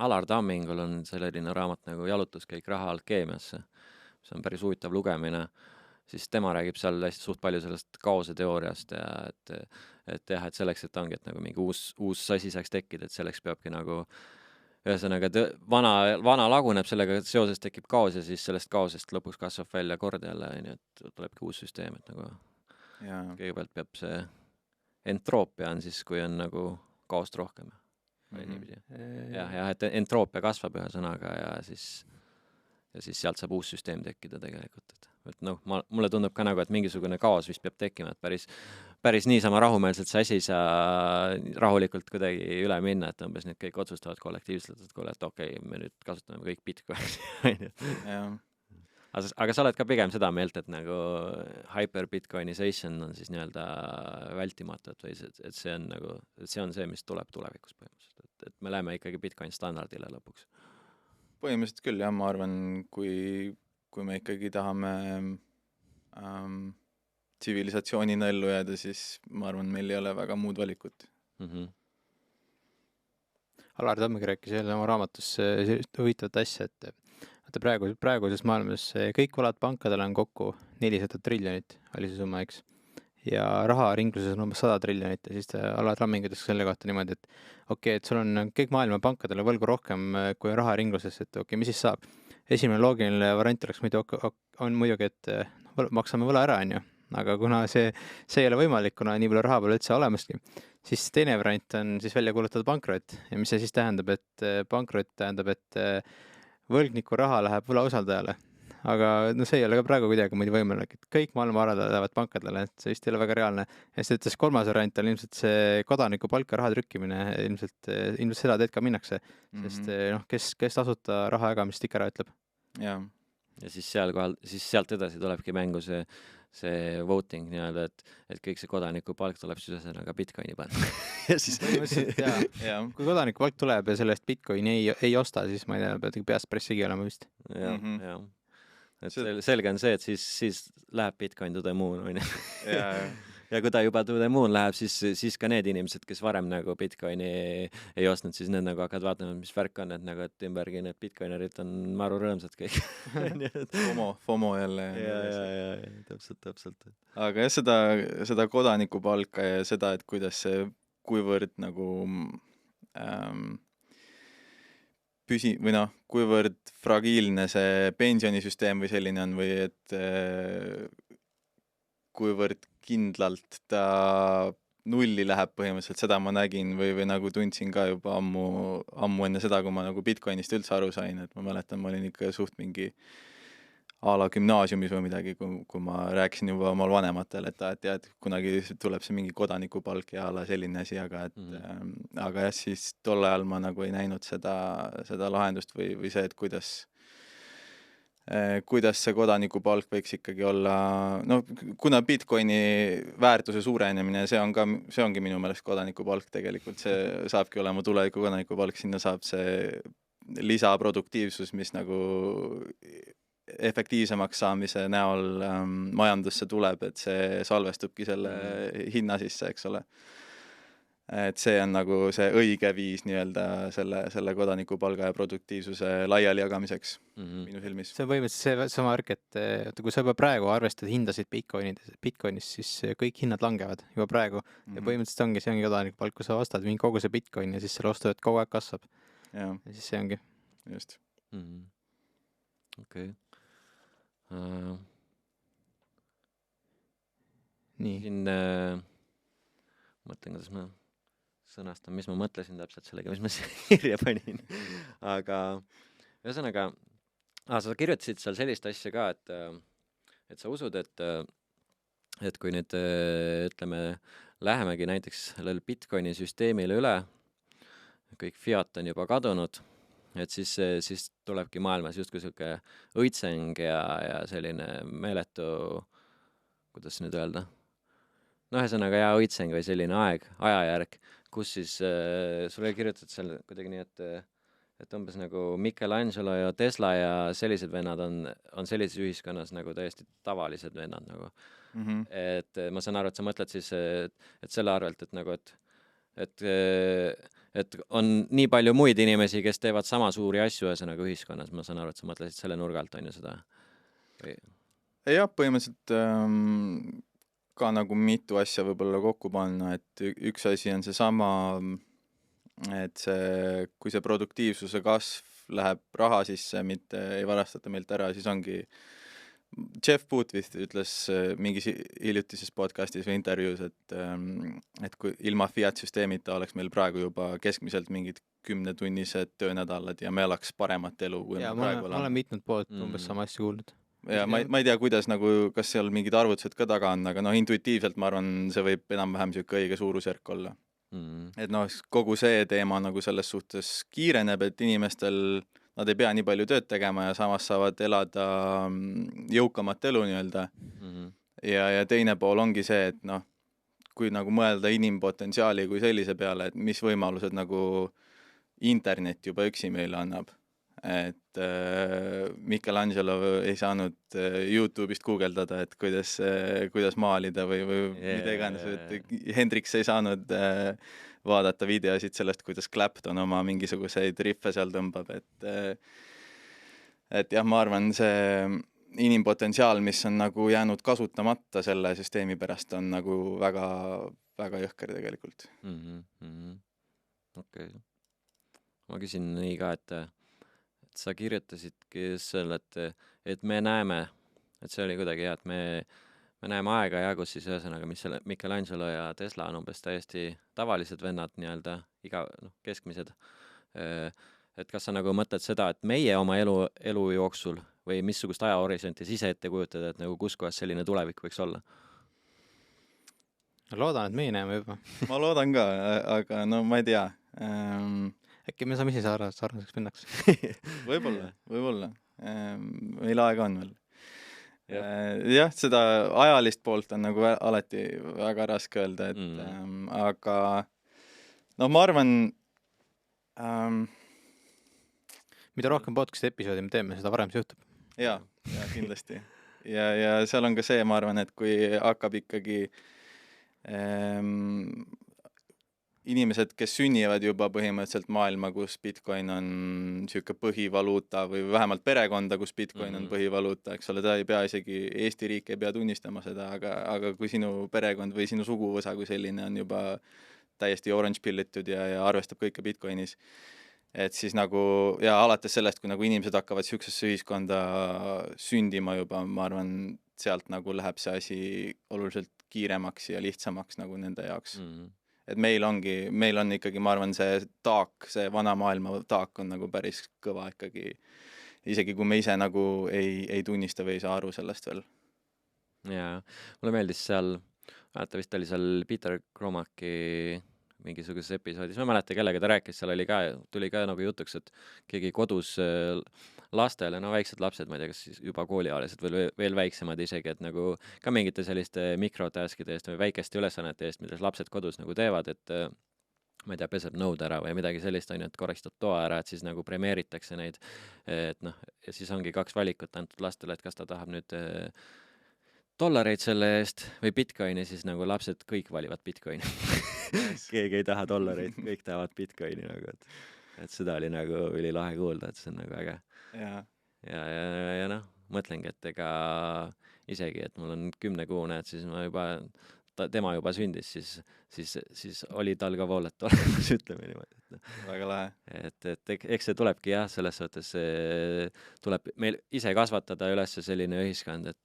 Alar Tammingul on selline raamat nagu Jalutuskäik raha alkeemiasse, see on päris huvitav lugemine, siis tema räägib seal suht palju sellest kaose teooriast ja et selleks, et ongi, et nagu mingi uus asi saaks tekkida, et selleks peabki nagu ühesõnaga, vana laguneb, sellega seoses tekib kaos ja siis sellest kaosest lõpuks kasvab välja kord jälle, nii et tulebki uus süsteem, et nagu kõigepealt peab see entroopia on siis, kui on nagu kaost rohkem. Et entroopia kasvab ühe sõnaga ja siis sealt saab uus süsteem tekkida tegelikult. Et noh, mulle tundub ka nagu, et mingisugune kaos vist peab tekkima, et päris niisama rahumeelselt see asi ei saa rahulikult kuidagi üle minna, et umbes need kõik otsustavad kollektiivselt, et kuule, et okei, me nüüd kasutame kõik Bitcoini. Aga sa oled ka pigem seda meelt, et nagu hyper-bitcoinization on siis nii-öelda vältimatu, et see on nagu, see on see, mis tuleb tulevikus põhimõtteliselt, et me läheme ikkagi Bitcoin standardile lõpuks. Põhimõtteliselt küll, jah, ma arvan, kui me ikkagi tahame tsivilisatsioonina ellu jääda, siis ma arvan, meil ei ole väga muud valikut. Alar Tamming rääkis jälle oma raamatus huvitavat asja, et praeguses maailmas kõik võlad pankadel on kokku 400 triljonit, oli see summa, eks. Ja raharingluses on umbes 100 triljonit ja siis Alar Tamming ütles selle kohta niimoodi, et okei, et sul on kõik maailma pankadele võlgu rohkem kui raharingluses, et okei, mis siis saab? Esimene loogiline variant oleks muidugi, et maksame võla ära, on ju. Aga kuna see ei ole võimalik, kuna nii palju raha pole üldse olemaski, siis teine variant on siis välja kuulutada pankrot. Ja mis see siis tähendab, et pankrot tähendab, et võlgniku raha läheb võlausaldajale. Aga no see ei ole ka praegu kuidagi muidu võimalik, et kõik maailma varad lähevad pankadele, et see vist ei ole väga reaalne. Ja siis ütles kolmas variant on ilmselt see kodaniku palka raha trükkimine, ilmselt seda teed ka minnakse, sest kes tasuta raha jagamist ikka ära ütleb. Ja siis sealt edasi tulebki mängu see voting nii-öelda, et kõik see kodaniku palk tuleb siis ühesõnaga Bitcoini panna. Ja siis kui kodaniku palk tuleb ja sellest Bitcoini ei osta, siis ma ei tea, pead peast päris sigi olema vist. Jah. Et selge on see, et siis läheb Bitcoin to the moon, on ju. Ja kui ta juba to the moon läheb, siis ka need inimesed, kes varem nagu Bitcoini ei ostnud, siis need nagu hakkavad vaatama, mis värk on, et nagu, et ümbergi need Bitcoinerid on maru rõõmsad kõik. FOMO jälle. Ja, täpselt. Aga jah, seda kodanikupalka ja seda, et kuidas see, kuivõrd nagu kuivõrd fragiilne see pensionisüsteem või selline on või et kuivõrd kindlalt ta nulli läheb põhimõtteliselt, seda ma nägin või nagu tundsin ka juba ammu enne seda, kui ma nagu Bitcoinist üldse aru sain, et ma mäletan, ma olin ikka suht mingi a la gümnaasiumis või midagi, kui ma rääkisin juba omal vanematele, et kunagi tuleb see mingi kodanikupalk ja a la selline asi, aga jah, siis tol ajal ma nagu ei näinud seda lahendust või see, et kuidas see kodanikupalk võiks ikkagi olla, kuna Bitcoini väärtuse suurenemine, see ongi minu meelest kodanikupalk tegelikult, see saabki olema tuleviku kodanikupalk, sinna saab see lisaproduktiivsus, mis nagu efektiivsemaks saamise näol majandusse tuleb, et see salvestubki selle hinna sisse, eks ole. et see on nagu see õige viis nii-öelda selle kodanikupalga ja produktiivsuse laiali jagamiseks minu silmis. See on põhimõtteliselt see sama värk, et kui sa juba praegu arvestad hindasid Bitcoinis, siis kõik hinnad langevad juba praegu ja põhimõtteliselt see ongi kodanikupalk, kui sa ostad mingi koguse Bitcoini ja siis selle ostujõud kogu aeg kasvab. Ja siis see ongi. Just. Okei. Nii. Siin mõtlen, kuidas ma sõnastan, mis ma mõtlesin täpselt sellega, mis ma kirja panin. Aga ühesõnaga, sa kirjutasid seal sellist asja ka, et sa usud, et kui nüüd ütleme, lähemegi näiteks sellele Bitcoini süsteemile üle, kõik fiat on juba kadunud, et siis tulebki maailmas justkui selline õitseng ja selline meeletu, kuidas nüüd öelda, ühesõnaga õitseng või selline ajajärg, kus siis sulle kirjutad seal kuidagi nii, et umbes nagu Michelangelo ja Tesla ja sellised vennad on sellises ühiskonnas nagu täiesti tavalised vennad nagu. Et ma saan aru, et sa mõtled siis, et selle arvelt, et nagu, et on nii palju muid inimesi, kes teevad sama suuri asju ühesõnaga ühiskonnas, ma saan aru, et sa mõtlesid selle nurgalt, on ju seda? Jah, põhimõtteliselt ka nagu mitu asja võib-olla kokku panna, et üks asi on see sama, et kui see produktiivsuse kasv läheb raha sisse, mitte ei varastata meilt ära, siis ongi Jeff Boothwith ütles mingis hiljutises podcastis või intervjuus, et kui ilma fiat-süsteemita oleks meil praegu juba keskmiselt mingid 10-tunnised töönädalad ja me oleks paremat elu, kui me praegu oleme. Ma olen mitmed poolt umbes sama asja kuulnud. Ja ma ei tea, kuidas nagu, kas seal mingid arvutused ka taga on, aga intuitiivselt ma arvan, see võib enam-vähem selline õige suurusjärk olla. Et kogu see teema nagu selles suhtes kiireneb, et inimestel nad ei pea nii palju tööd tegema ja samas saavad elada jõukamat elu nii-öelda. Ja teine pool ongi see, et kui nagu mõelda inimpotentsiaali kui sellise peale, et mis võimalused nagu internet juba üksi meile annab. Et Michelangelo ei saanud YouTube'ist guugeldada, et kuidas maalida või mida iganes, et Hendriks ei saanud vaadata videosid sellest, kuidas Clapton oma mingisuguseid riffe seal tõmbab, et jah, ma arvan, see inimpotentsiaal, mis on nagu jäänud kasutamata selle süsteemi pärast, on nagu väga, väga jõhker tegelikult. Okei. Ma küsin nii ka, et sa kirjutasidki selle, et me näeme, et see oli kuidagi hea, et me näeme aega ja kus siis ühesõnaga, mis selle Michelangelo ja Tesla on umbes täiesti tavalised vennad, nii-öelda keskmised. Et kas sa nagu mõtled seda, et meie oma elu jooksul või missugust ajahorisonti siis ette kujutada, et nagu kus kohas selline tulevik võiks olla? Loodan, et meie näeme juba. Ma loodan ka, aga ma ei tea. Äkki me saame ise sarnaseks pinnaks. Võib-olla. Meil aega on veel. Jah, seda ajalist poolt on nagu alati väga raske öelda, et aga ma arvan mida rohkem podcasti episoodi me teeme, seda varem see juhtub. Ja kindlasti. Ja seal on ka see, ma arvan, et kui hakkab ikkagi inimesed, kes sünnivad juba põhimõtteliselt maailma, kus Bitcoin on siuke põhivaluuta või vähemalt perekonda, kus Bitcoin on põhivaluuta, eks ole, ta ei pea isegi, Eesti riik ei pea tunnistama seda, aga kui sinu perekond või sinu suguvõsa kui selline on juba täiesti orange pillitud ja arvestab kõike Bitcoinis, et siis nagu, ja alates sellest, kui nagu inimesed hakkavad siuksesse ühiskonda sündima juba, ma arvan, sealt nagu läheb see asi oluliselt kiiremaks ja lihtsamaks nagu nende jaoks. Et meil on ikkagi, ma arvan, see taak, see vana maailma taak on nagu päris kõva ikkagi, isegi kui me ise nagu ei tunnista või ei saa aru sellest veel. Jaa, mulle meeldis seal, vist oli seal Peter Kromaki mingisuguses episoodis, ma mäleta, kellega ta rääkis, seal tuli ka nagu jutuks, et keegi kodus lastele, väiksed lapsed, ma ei tea, kas siis juba kooliaalised või veel väiksemad isegi, et nagu ka mingite selliste mikrotaskide eest või väikeste ülesannete eest, mida lapsed kodus nagu teevad, et ma ei tea, peseb nõud ära või midagi sellist, on ju, et korrastad toa ära, et siis nagu premeeritakse neid, et ja siis ongi 2 valikut antud lastele, et kas ta tahab nüüd dollareid selle eest või Bitcoini, siis nagu lapsed kõik valivad Bitcoini. keegi ei taha dollareid, kõik tahavad Bitcoini nagu, et seda oli nagu ülilahe kuulda, et see on nagu äge. Ja noh, mõtlengi, et ega isegi, et mul on 10-kuune, et siis ma juba, tema juba sündis, siis oli tal ka wallet olemas, ütleme niimoodi. Väga lahe. Et eks see tulebki jah, selles suhtes tuleb meil ise kasvatada üles selline ühiskond, et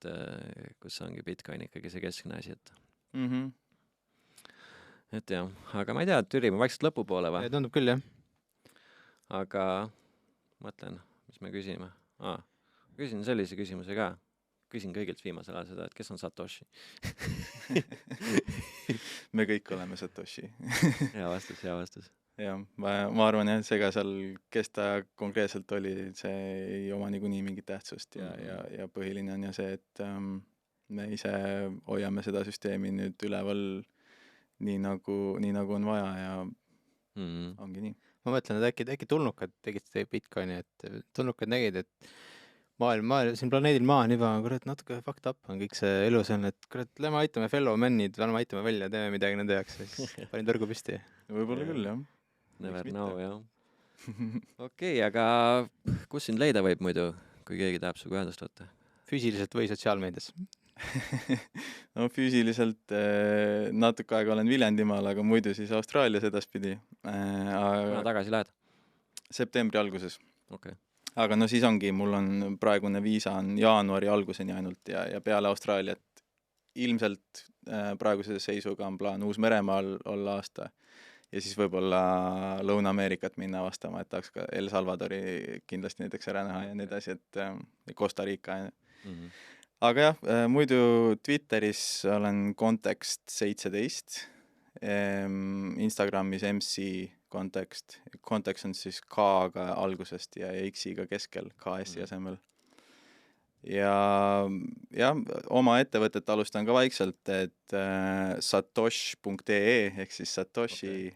kus ongi Bitcoin ikkagi see keskne asi, et et jah, aga ma ei tea, Türime vaikselt lõpupoole või? Tundub küll, jah. Aga mõtlen, mis me küsime. Küsin sellise küsimuse ka. Küsin kõigilt viimasel ajal seda, et kes on Satoshi? Me kõik oleme Satoshi. Hea vastus. Jah, ma arvan jah, seega seal, kes ta konkreetselt oli, see ei oma niikuinii mingit tähtsust ja põhiline on ja see, et me ise hoiame seda süsteemi nüüd üleval nii nagu on vaja ja ongi nii. Ma mõtlen, et äkki tulnukad tegid seda Bitcoini, et tulnukad nägid, et maailm, siin planeedil maa on juba, kurat, natuke fucked up on kõik see elu seal, et kurat, lähme aitame fellow men'id, lähme aitame välja, teeme midagi nende jaoks, siis panin tõrgu püsti. Võib-olla küll, jah. Never know, jah. Okei, aga kus sind leida võib muidu, kui keegi tahab sugu ühendust võtta? Füüsiliselt või sotsiaalmeedias? No füüsiliselt natuke aega olen Viljandimaal, aga muidu siis Austraalias edaspidi. Kuna tagasi lähed? Septembri alguses. Okay. Aga no siis ongi, mul on praegune viisa on jaanuari alguseni ainult ja peale Austraaliat ilmselt praeguse seisuga on plaan Uus-Meremaal olla aasta ja siis võib-olla Lõuna-Ameerikat minna vastama, et tahaks ka El Salvadori kindlasti näiteks ära näha ja nii edasi, et Costa Rica. Aga jah, muidu Twitteris olen Context 17, Instagramis MC Context on siis K-ga algusest ja X-iga keskel, KS-i asemel. Ja oma ettevõtet alustan ka vaikselt, et satosh.ee ehk siis Satoshi,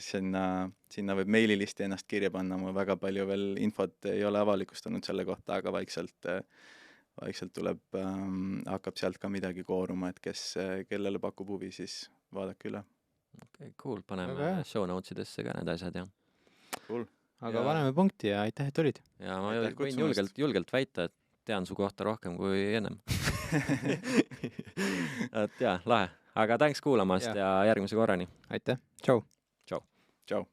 sinna võib meililisti ennast kirja panna, mul väga palju veel infot ei ole avalikustanud selle kohta, aga vaikselt tuleb, hakkab sealt ka midagi kooruma, et kellele pakub huvi, siis vaadake üle. Okay, cool, paneme show notesidesse ka need asjad, jah. Cool. Aga paneme punkti ja aitäh, et olid. Ja ma võin julgelt väita, et tean su kohta rohkem kui ennem. Et jah, lahe. Aga thanks kuulamast ja järgmise korrani. Aitäh, tšau. Tšau.